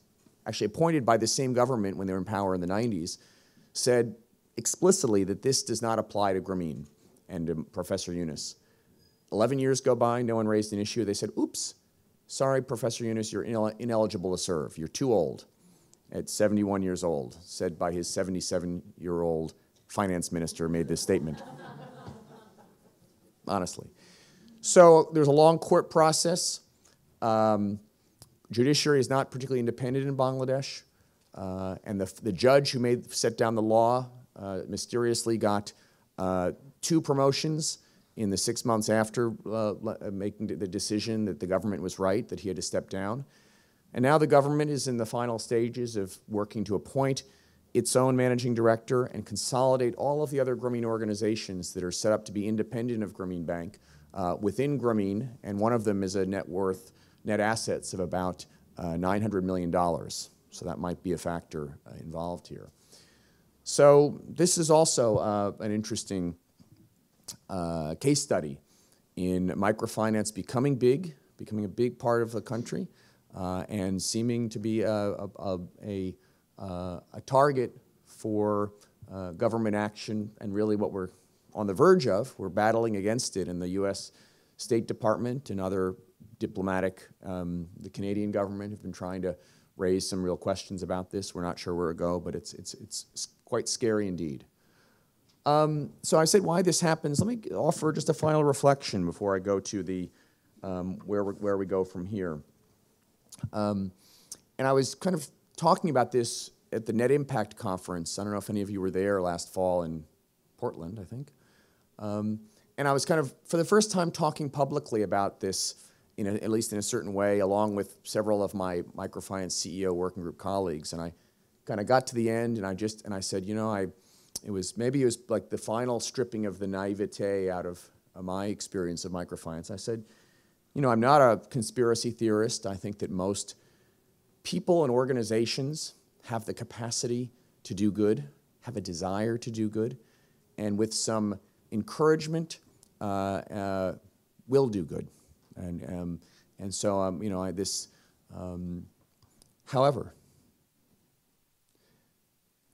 actually appointed by the same government when they were in power in the 90s, said explicitly that this does not apply to Grameen and to Professor Yunus. 11 years go by, no one raised an issue. They said, oops, sorry, Professor Yunus, you're ineligible to serve. You're too old. At 71 years old, said by his 77-year-old finance minister made this statement. Honestly. So there's a long court process. Judiciary is not particularly independent in Bangladesh. And the judge who set down the law mysteriously got 2 promotions in the 6 months after making the decision that the government was right, that he had to step down. And now the government is in the final stages of working to appoint its own managing director and consolidate all of the other Grameen organizations that are set up to be independent of Grameen Bank within Grameen, and one of them is a net assets of about $900 million. So that might be a factor involved here. So this is also an interesting case study in microfinance becoming a big part of the country, and seeming to be a target for government action, and really what we're on the verge of. We're battling against it in the U.S. State Department and other diplomatic, the Canadian government have been trying to raise some real questions about this. We're not sure where it will go, but it's quite scary indeed. So I said why this happens. Let me offer just a final reflection before I go to the where we go from here. And I was kind of talking about this at the Net Impact Conference. I don't know if any of you were there last fall in Portland, I think. And I was kind of, for the first time, talking publicly about this, at least in a certain way, along with several of my microfinance CEO working group colleagues. And I kind of got to the end, and I said, it was like the final stripping of the naivete out of my experience of microfinance. I said, I'm not a conspiracy theorist. I think that most people and organizations have the capacity to do good, have a desire to do good, and with some encouragement, will do good. And so, however,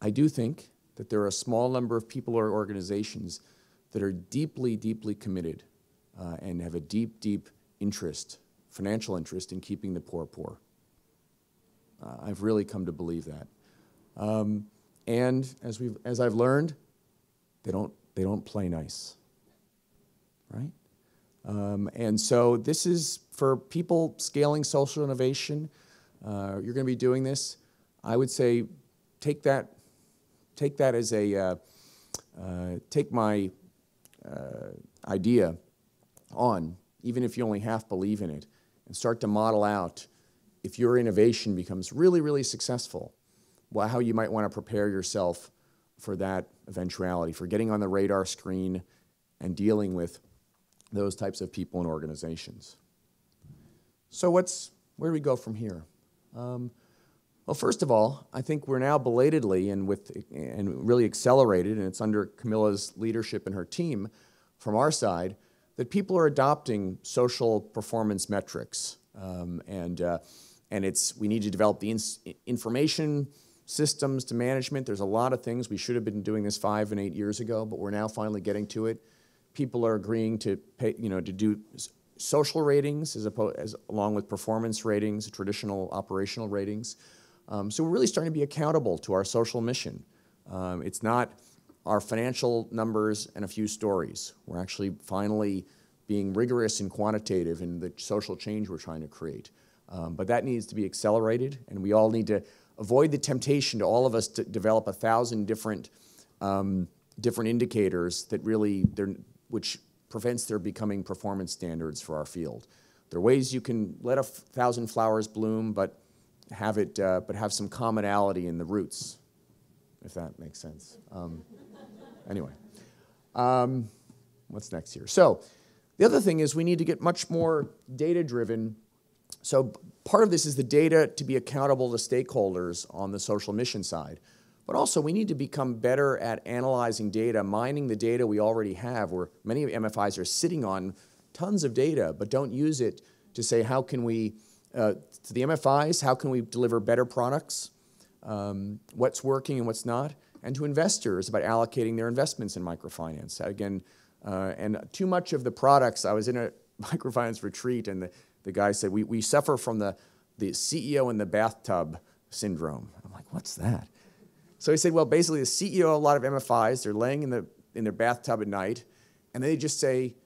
I do think that there are a small number of people or organizations that are deeply, deeply committed and have a deep, deep interest, financial interest, in keeping the poor poor. I've really come to believe that. And as I've learned, they don't play nice, right? And so this is for people scaling social innovation. You're going to be doing this. I would say take that as a, take my idea on, even if you only half believe in it, and start to model out if your innovation becomes really, really successful, how you might want to prepare yourself for that eventuality, for getting on the radar screen and dealing with those types of people and organizations. So where do we go from here? Well, first of all, I think we're now belatedly and really accelerated, and it's under Camilla's leadership and her team from our side, that people are adopting social performance metrics. We need to develop the information systems to management. There's a lot of things. We should have been doing this 5 and 8 years ago, but we're now finally getting to it. People are agreeing to pay, to do social ratings along with performance ratings, traditional operational ratings. So we're really starting to be accountable to our social mission. It's not our financial numbers and a few stories. We're actually finally being rigorous and quantitative in the social change we're trying to create. But that needs to be accelerated, and we all need to avoid the temptation to all of us to develop 1,000 different indicators that which prevents their becoming performance standards for our field. There are ways you can let 1,000 flowers bloom, but have some commonality in the roots, if that makes sense. Anyway, what's next here? So the other thing is we need to get much more data-driven. So part of this is the data to be accountable to stakeholders on the social mission side. But also we need to become better at analyzing data, mining the data we already have, where many MFIs are sitting on tons of data, but don't use it to say how can we, to the MFIs, how can we deliver better products, what's working and what's not, and to investors about allocating their investments in microfinance. Again, and too much of the products, I was in a microfinance retreat and the guy said, we suffer from the CEO in the bathtub syndrome. I'm like, what's that? So he said, well, basically the CEO of a lot of MFIs, they're laying in their bathtub at night, and they just say,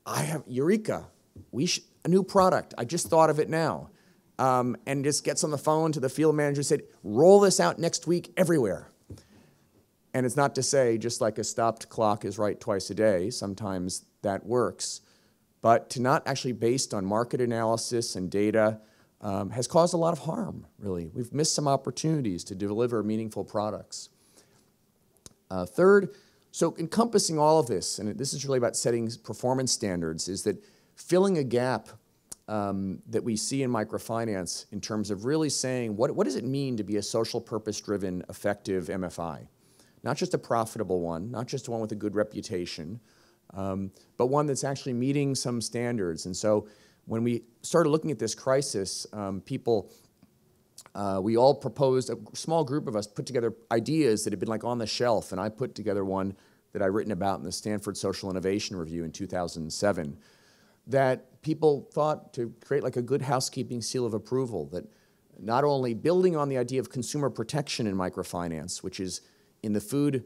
I have, eureka, a new product, I just thought of it now. And just gets on the phone to the field manager and said, roll this out next week everywhere. And it's not to say, just like a stopped clock is right twice a day, sometimes that works, but to not actually based on market analysis and data has caused a lot of harm, really. We've missed some opportunities to deliver meaningful products. Third, so encompassing all of this, and this is really about setting performance standards, is that filling a gap that we see in microfinance in terms of really saying, what does it mean to be a social purpose-driven, effective MFI? Not just a profitable one, not just one with a good reputation, but one that's actually meeting some standards. And so when we started looking at this crisis, we all proposed, a small group of us put together ideas that had been like on the shelf, and I put together one that I'd written about in the Stanford Social Innovation Review in 2007, that people thought to create like a good housekeeping seal of approval, that not only building on the idea of consumer protection in microfinance, which is in the food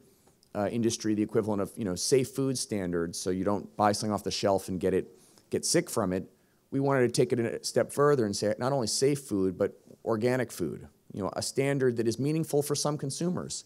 industry the equivalent of safe food standards, so you don't buy something off the shelf and get sick from it. We wanted to take it a step further and say not only safe food, but organic food, a standard that is meaningful for some consumers.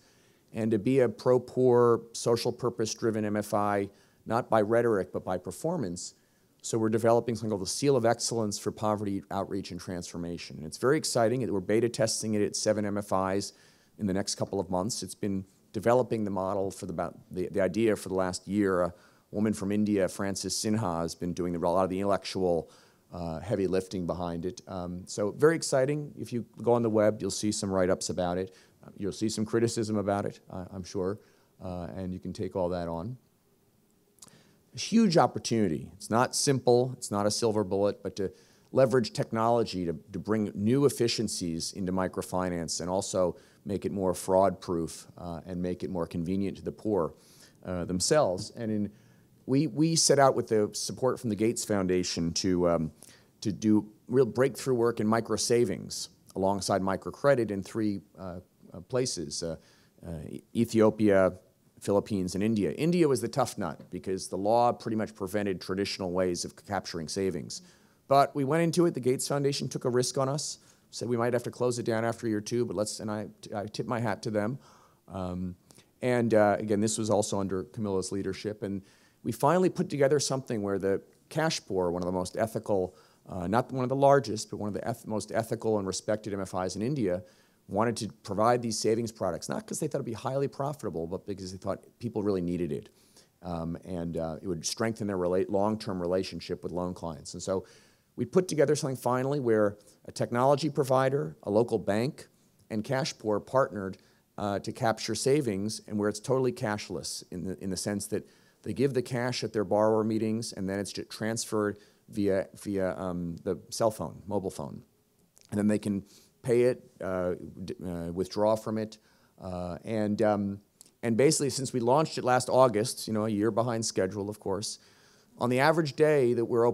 And to be a pro-poor, social purpose-driven MFI, not by rhetoric, but by performance. So we're developing something called the Seal of Excellence for Poverty Outreach and Transformation. And it's very exciting. We're beta testing it at 7 MFIs in the next couple of months. It's been developing the model for the idea for the last year. A woman from India, Francis Sinha, has been doing a lot of the intellectual heavy lifting behind it. So very exciting. If you go on the web, you'll see some write-ups about it. You'll see some criticism about it, I'm sure, and you can take all that on. A huge opportunity. It's not simple. It's not a silver bullet, but to leverage technology to bring new efficiencies into microfinance and also make it more fraud-proof and make it more convenient to the poor themselves. And we set out with the support from the Gates Foundation to do real breakthrough work in micro savings alongside microcredit in 3 places: Ethiopia, Philippines, and India. India was the tough nut because the law pretty much prevented traditional ways of capturing savings. But we went into it. The Gates Foundation took a risk on us, said we might have to close it down after year 2, but and I tip my hat to them. Again, this was also under Camilla's leadership. And we finally put together something where the cash poor, one of the most ethical, not one of the largest, but one of the most ethical and respected MFIs in India, wanted to provide these savings products, not because they thought it'd be highly profitable, but because they thought people really needed it. It would strengthen their long-term relationship with loan clients. And so we put together something finally where a technology provider, a local bank, and cash poor partnered to capture savings, and where it's totally cashless in the sense that they give the cash at their borrower meetings, and then it's just transferred via the cell phone, mobile phone. And then they can pay it, withdraw from it. And basically, since we launched it last August, a year behind schedule, of course, on the average day that they're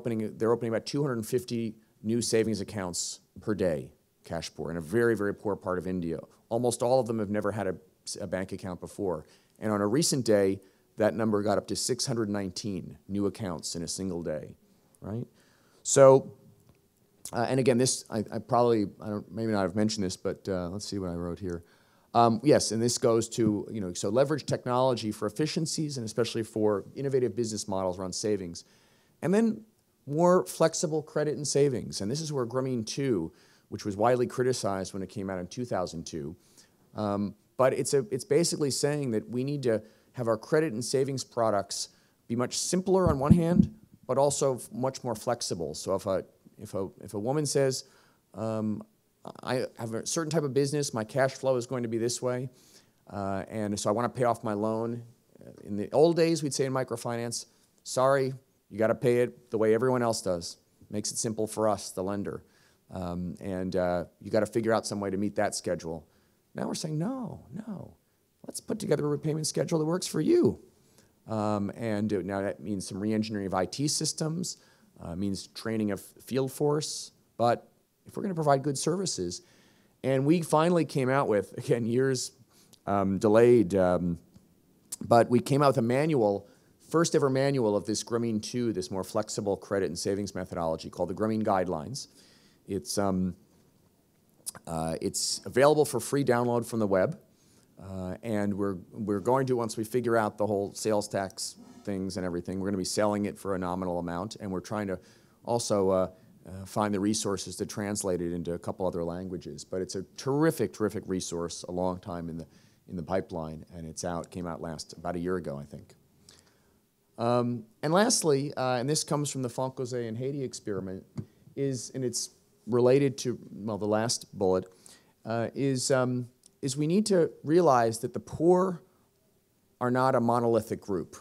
opening about 250 new savings accounts per day, cash poor, in a very, very poor part of India. Almost all of them have never had a bank account before. And on a recent day, that number got up to 619 new accounts in a single day, right? So, and again, this, I maybe not have mentioned this, but let's see what I wrote here. Yes, and this goes to, so leverage technology for efficiencies and especially for innovative business models around savings. And then more flexible credit and savings. And this is where Grameen 2, which was widely criticized when it came out in 2002, but it's basically saying that we need to have our credit and savings products be much simpler on one hand, but also much more flexible. So if a woman says, I have a certain type of business, my cash flow is going to be this way, and so I want to pay off my loan. In the old days, we'd say in microfinance, sorry, you got to pay it the way everyone else does. Makes it simple for us, the lender. You got to figure out some way to meet that schedule. Now we're saying, no, let's put together a repayment schedule that works for you. Now that means some re-engineering of IT systems, means training of field force, but if we're going to provide good services, and we finally came out with, again, years delayed, but we came out with a manual, first ever manual of this Grameen 2, this more flexible credit and savings methodology called the Grameen Guidelines. It's available for free download from the web, and we're going to, once we figure out the whole sales tax things and everything, we're going to be selling it for a nominal amount, and we're trying to also find the resources to translate it into a couple other languages. But it's a terrific, terrific resource, a long time in the pipeline, and it's out, came out about a year ago, I think. And lastly, and this comes from the Foncosé and Haiti experiment, and it's related to, well, the last bullet, is we need to realize that the poor are not a monolithic group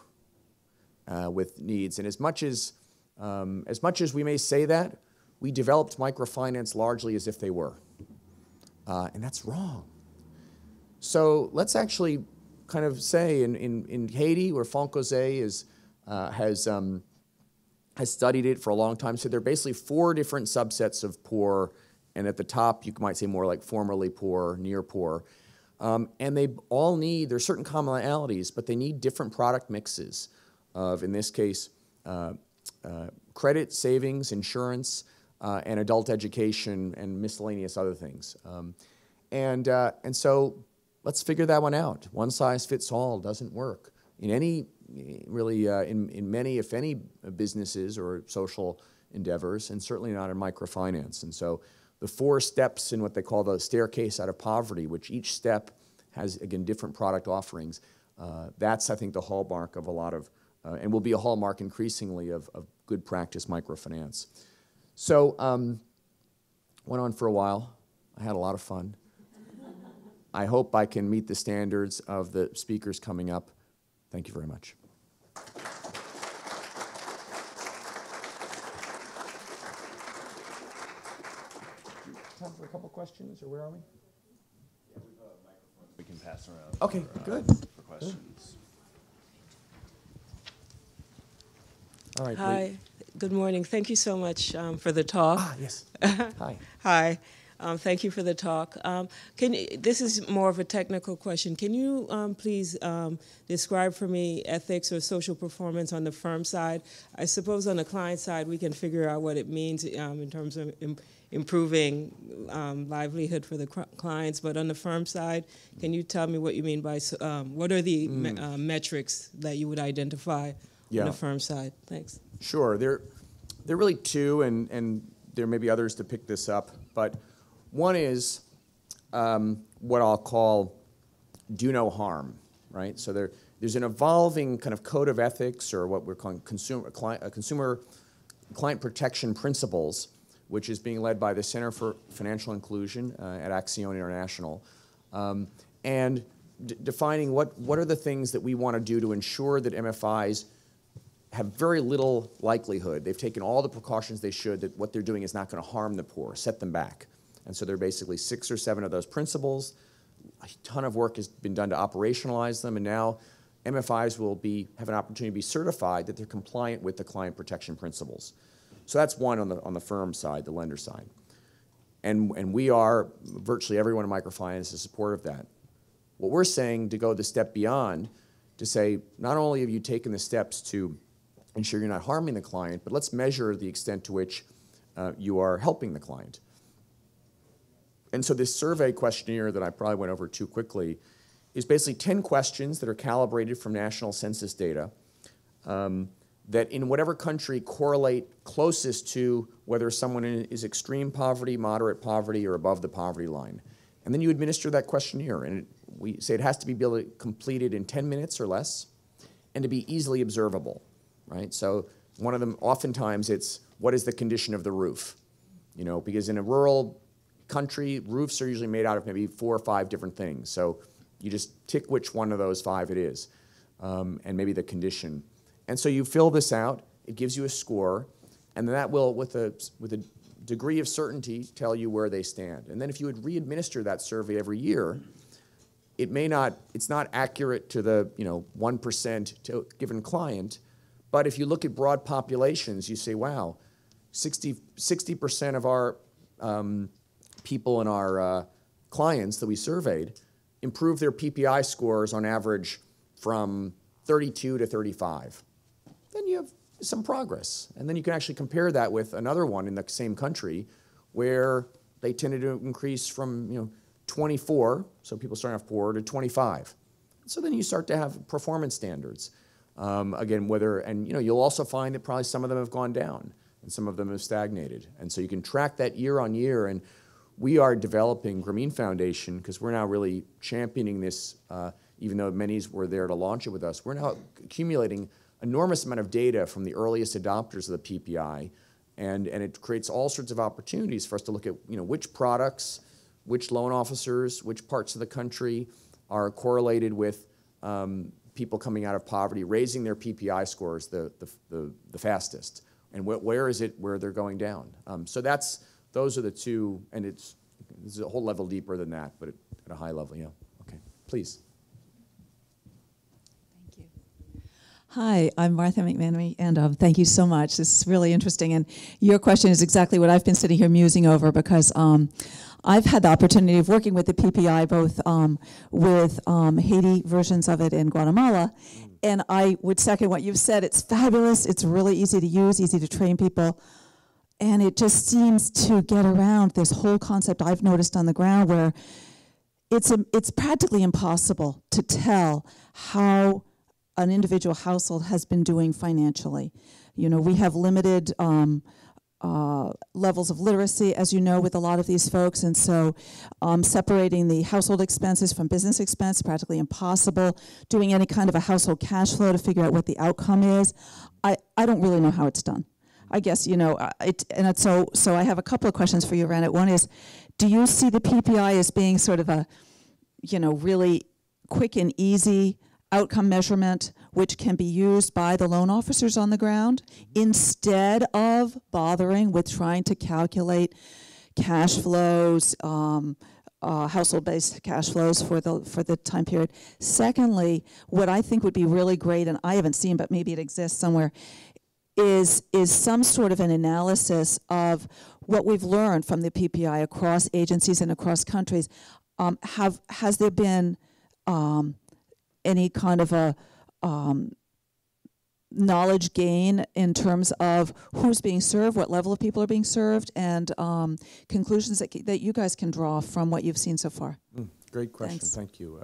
with needs. And as much as we may say that, we developed microfinance largely as if they were. And that's wrong. So let's actually kind of say in Haiti, where Foncosé has studied it for a long time, so there are basically 4 different subsets of poor, and at the top you might say more like formerly poor, near poor. And they all need, there's certain commonalities, but they need different product mixes of, in this case, credit, savings, insurance, and adult education, and miscellaneous other things. And so let's figure that one out. One size fits all doesn't work. In any, really, in many, if any, businesses or social endeavors, and certainly not in microfinance. And so the 4 steps in what they call the staircase out of poverty, which each step has, again, different product offerings, that's, I think, the hallmark of a lot of, and will be a hallmark increasingly of good practice microfinance. So, went on for a while. I had a lot of fun. I hope I can meet the standards of the speakers coming up. Thank you very much. Time for a couple questions, or where are we? Yeah, we have a microphone we can pass around. Okay, good. For questions. All right. Hi. Good morning. Thank you so much for the talk. Ah, yes. Hi. Hi. Thank you for the talk. This is more of a technical question. Can you please describe for me ethics or social performance on the firm side? I suppose on the client side we can figure out what it means in terms of improving livelihood for the clients, but on the firm side, can you tell me what you mean by, what are the metrics that you would identify on the firm side? Thanks. Sure, there are really two, and there may be others to pick this up, but one is what I'll call do no harm, right? So there's an evolving kind of code of ethics, or what we're calling consumer client protection principles, which is being led by the Center for Financial Inclusion at Axiom International, and defining what are the things that we want to do to ensure that MFIs have very little likelihood. They've taken all the precautions they should, that what they're doing is not going to harm the poor, set them back. And so there are basically 6 or 7 of those principles. A ton of work has been done to operationalize them, and now MFIs will have an opportunity to be certified that they're compliant with the client protection principles. So that's one on the firm side, the lender side. And we are, virtually everyone in microfinance is supportive of that. What we're saying, to go the step beyond, to say, not only have you taken the steps to ensure you're not harming the client, but let's measure the extent to which you are helping the client. And so this survey questionnaire that I probably went over too quickly is basically 10 questions that are calibrated from national census data that in whatever country correlate closest to whether someone is extreme poverty, moderate poverty, or above the poverty line. And then you administer that questionnaire, and we say it has to be completed in 10 minutes or less, and to be easily observable, right? So one of them, oftentimes it's, what is the condition of the roof? You know, because in a rural country, roofs are usually made out of maybe 4 or 5 different things. So you just tick which one of those 5 it is, and maybe the condition. And so you fill this out, it gives you a score, and then that will, with a degree of certainty, tell you where they stand. And then if you would re-administer that survey every year, it's not accurate to the 1% to a given client, but if you look at broad populations, you say, wow, 60% of our people in our clients that we surveyed improved their PPI scores on average from 32 to 35. Then you have some progress. And then you can actually compare that with another one in the same country where they tended to increase from 24, so people starting off poor, to 25. So then you start to have performance standards. Again, you'll also find that probably some of them have gone down and some of them have stagnated. And so you can track that year on year. And we are developing Grameen Foundation, because we're now really championing this, even though many were there to launch it with us. We're now accumulating enormous amount of data from the earliest adopters of the PPI, and it creates all sorts of opportunities for us to look at which products, which loan officers, which parts of the country are correlated with people coming out of poverty, raising their PPI scores the fastest, and where is it where they're going down. So those are the two, and it's a whole level deeper than that, but at a high level, yeah. Okay, please. Hi, I'm Martha McManamy, and thank you so much. This is really interesting, and your question is exactly what I've been sitting here musing over, because I've had the opportunity of working with the PPI, both with Haiti versions of it in Guatemala, and I would second what you've said. It's fabulous. It's really easy to use, easy to train people, and it just seems to get around this whole concept I've noticed on the ground, where it's practically impossible to tell how an individual household has been doing financially. We have limited levels of literacy, as you know, with a lot of these folks, and so separating the household expenses from business expense, practically impossible. Doing any kind of a household cash flow to figure out what the outcome is, I don't really know how it's done. I guess, so I have a couple of questions for you around it. One is, do you see the PPI as being sort of a, really quick and easy outcome measurement which can be used by the loan officers on the ground instead of bothering with trying to calculate cash flows, household-based cash flows for the time period? Secondly, what I think would be really great, and I haven't seen, but maybe it exists somewhere, is some sort of an analysis of what we've learned from the PPI across agencies and across countries. Has there been any kind of a knowledge gain in terms of who's being served, what level of people are being served, and conclusions that you guys can draw from what you've seen so far? Great question. Thanks. Thank you.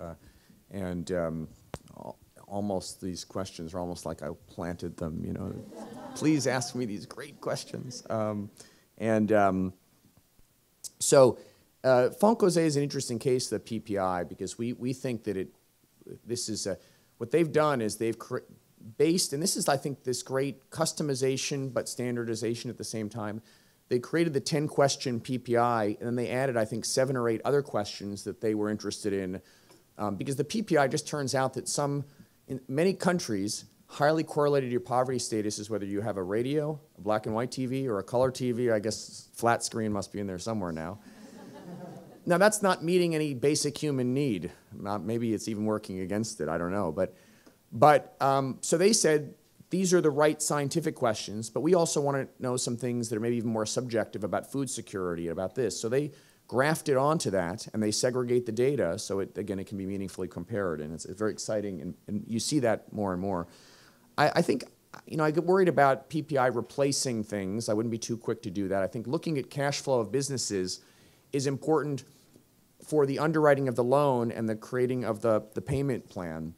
Almost these questions are almost like I planted them. You know, please ask me these great questions. So Foncosé is an interesting case, the PPI, because we think that this is what they've done is they've based, and this is, I think, this great customization but standardization at the same time. They created the 10-question PPI, and then they added, I think, 7 or 8 other questions that they were interested in, because the PPI just turns out that in many countries, highly correlated to your poverty status is whether you have a radio, a black and white TV, or a color TV. I guess flat screen must be in there somewhere now. Now, that's not meeting any basic human need. Maybe it's even working against it. I don't know. So they said, these are the right scientific questions, but we also want to know some things that are maybe even more subjective about food security, about this. So they graft it onto that, and they segregate the data, so it can be meaningfully compared, and it's very exciting, and you see that more and more. I think, I get worried about PPI replacing things. I wouldn't be too quick to do that. I think looking at cash flow of businesses is important for the underwriting of the loan and the creating of the payment plan,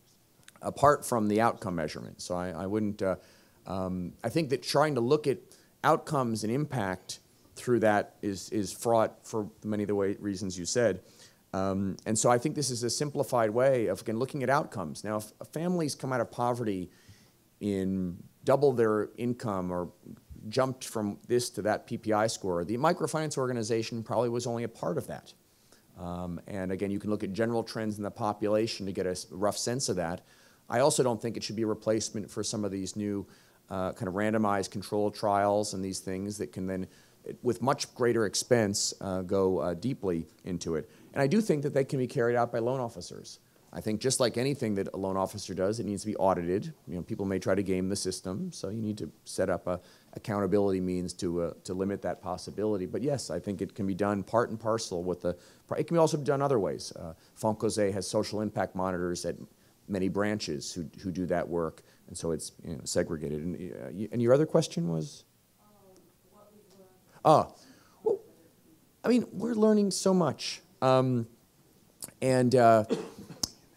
apart from the outcome measurement. So I wouldn't, I think that trying to look at outcomes and impact through that is fraught for many of the reasons you said. And so I think this is a simplified way of, again, looking at outcomes. Now, if families come out of poverty in double their income or jumped from this to that PPI score, the microfinance organization probably was only a part of that. And again, you can look at general trends in the population to get a rough sense of that. I also don't think it should be a replacement for some of these new kind of randomized controlled trials and these things that can then, with much greater expense, go deeply into it. And I do think that they can be carried out by loan officers. I think just like anything that a loan officer does, it needs to be audited. People may try to game the system, so you need to set up a accountability means to limit that possibility. But yes, I think it can be done part and parcel with it can also be done other ways. Foncosé has social impact monitors at many branches who do that work, and so it's segregated. And your other question was? Well, we're learning so much. And so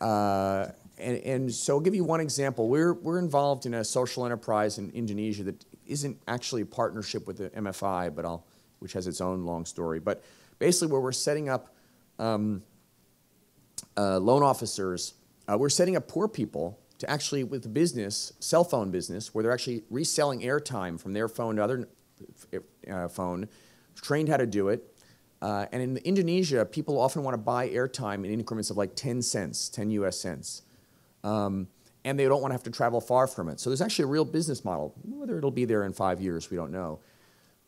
I'll give you one example. We're involved in a social enterprise in Indonesia that isn't actually a partnership with the MFI, which has its own long story. But basically, where we're setting up loan officers, we're setting up poor people to actually, with the business, cell phone business, where they're actually reselling airtime from their phone to other phone, trained how to do it. And in Indonesia, people often want to buy airtime in increments of like 10 cents, 10 US cents. And they don't want to have to travel far from it. So there's actually a real business model. Whether it'll be there in 5 years, we don't know.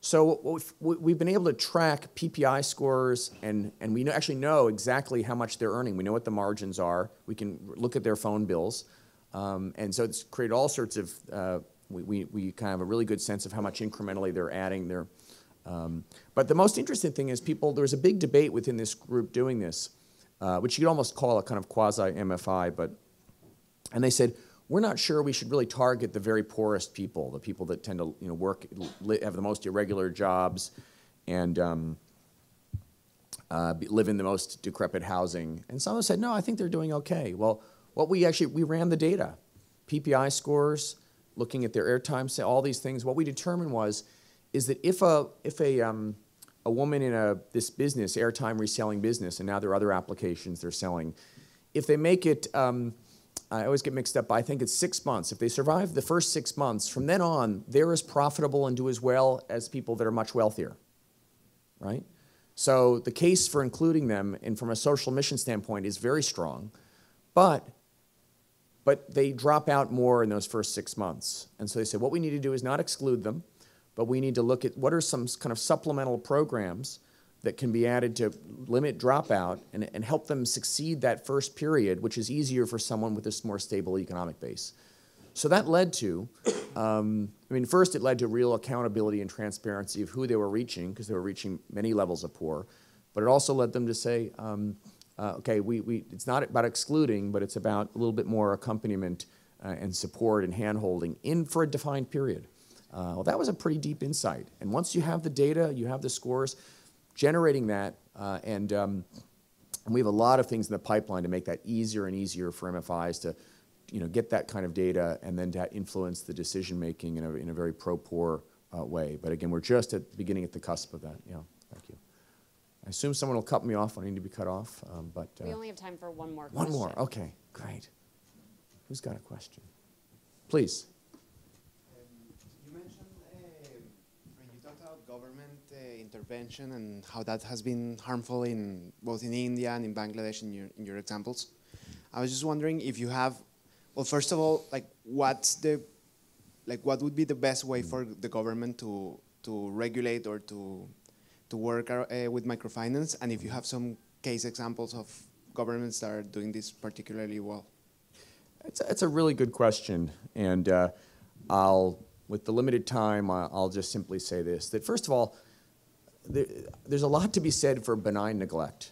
So we've been able to track PPI scores, and we actually know exactly how much they're earning. We know what the margins are. We can look at their phone bills. And so it's created all sorts of, we kind of have a really good sense of how much incrementally they're adding their. But the most interesting thing is there's a big debate within this group doing this, which you could almost call a kind of quasi-MFI, and they said, we're not sure we should really target the very poorest people, the people that tend to work, have the most irregular jobs, and live in the most decrepit housing. And some said, no, I think they're doing okay. Well, we ran the data, PPI scores, looking at their airtime, all these things. What we determined is that if a woman in this business, airtime reselling business, and now there are other applications they're selling, if they make it, I always get mixed up, but I think it's 6 months. If they survive the first 6 months, from then on, they're as profitable and do as well as people that are much wealthier, right? So the case for including them, and from a social mission standpoint, is very strong, but they drop out more in those first 6 months. And so they said, what we need to do is not exclude them, but we need to look at what are some kind of supplemental programs that can be added to limit dropout and help them succeed that first period, which is easier for someone with a more stable economic base. So that led to, I mean, first it led to real accountability and transparency of who they were reaching, because they were reaching many levels of poor. But it also led them to say, okay, it's not about excluding, but it's about a little bit more accompaniment and support and hand-holding for a defined period. Well, that was a pretty deep insight. And once you have the data, you have the scores, generating that, and we have a lot of things in the pipeline to make that easier and easier for MFIs to get that kind of data and then to influence the decision-making in a very pro-poor way. But again, we're just at the beginning, at the cusp of that. Yeah, thank you. I assume someone will cut me off when I need to be cut off. But we only have time for one more question. One more, okay, great. Who's got a question? Please. You mentioned, when you talked about government intervention and how that has been harmful in both in India and in Bangladesh in your examples. I was just wondering if you have, well, first of all, what would be the best way for the government to regulate or to work with microfinance, and if you have some case examples of governments that are doing this particularly well. It's a really good question, and with the limited time, I'll just simply say this, that first of all, there's a lot to be said for benign neglect,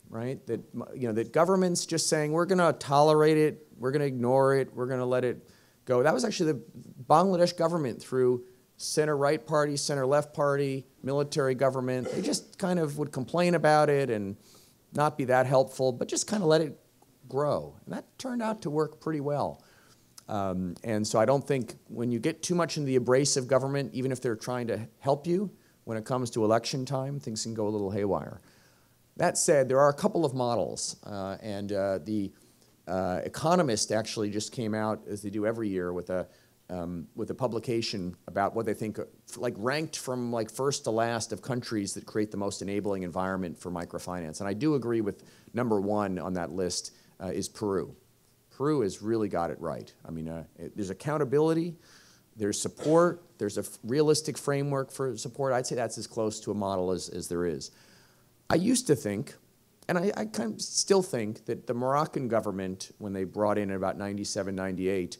right? That governments just saying, we're going to tolerate it, we're going to ignore it, we're going to let it go. That was actually the Bangladesh government through center-right party, center-left party, military government. They just kind of would complain about it and not be that helpful, but just kind of let it grow. And that turned out to work pretty well. And so I don't think when you get too much into the abrasive government, even if they're trying to help you, when it comes to election time, things can go a little haywire. That said, there are a couple of models, and the Economist actually just came out, as they do every year, with a publication about what they think, ranked from first to last of countries that create the most enabling environment for microfinance. And I do agree with number one on that list is Peru. Peru has really got it right. I mean, there's accountability, there's support, there's a realistic framework for support. I'd say that's as close to a model as there is. I used to think, and I kind of still think, that the Moroccan government, when they brought in about 97, 98,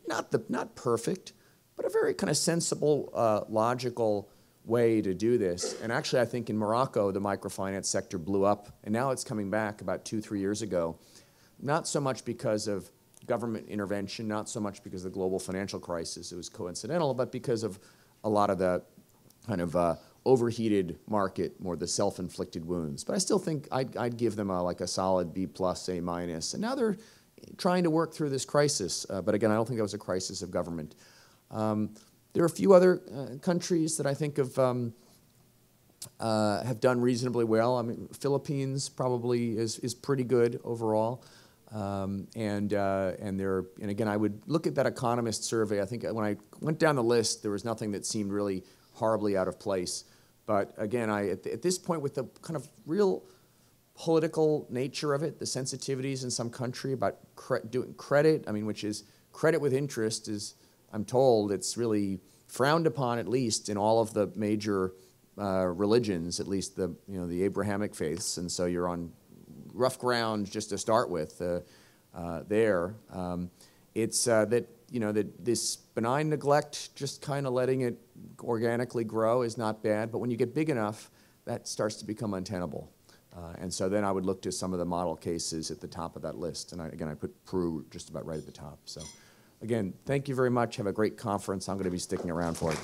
not perfect, but a very kind of sensible, logical way to do this. And actually, I think in Morocco, the microfinance sector blew up, and now it's coming back about 2-3 years ago. Not so much because of government intervention, not so much because of the global financial crisis, it was coincidental, but because of a lot of the kind of overheated market, more the self-inflicted wounds. But I still think I'd give them a solid B+, A-. And now they're trying to work through this crisis. But again, I don't think that was a crisis of government. There are a few other countries that I think have done reasonably well. I mean, Philippines probably is pretty good overall. And again, I would look at that Economist survey. I think when I went down the list, there was nothing that seemed really horribly out of place. But again, at this point, with the kind of real political nature of it, the sensitivities in some country about doing credit, I mean, which is credit with interest, is, I'm told, it's really frowned upon, at least in all of the major religions, at least the Abrahamic faiths, and so you're on rough ground just to start with there. It's that this benign neglect, just kind of letting it organically grow, is not bad, but when you get big enough, that starts to become untenable. And so then I would look to some of the model cases at the top of that list, and I put Peru just about right at the top. So again, thank you very much. Have a great conference. I'm going to be sticking around for it.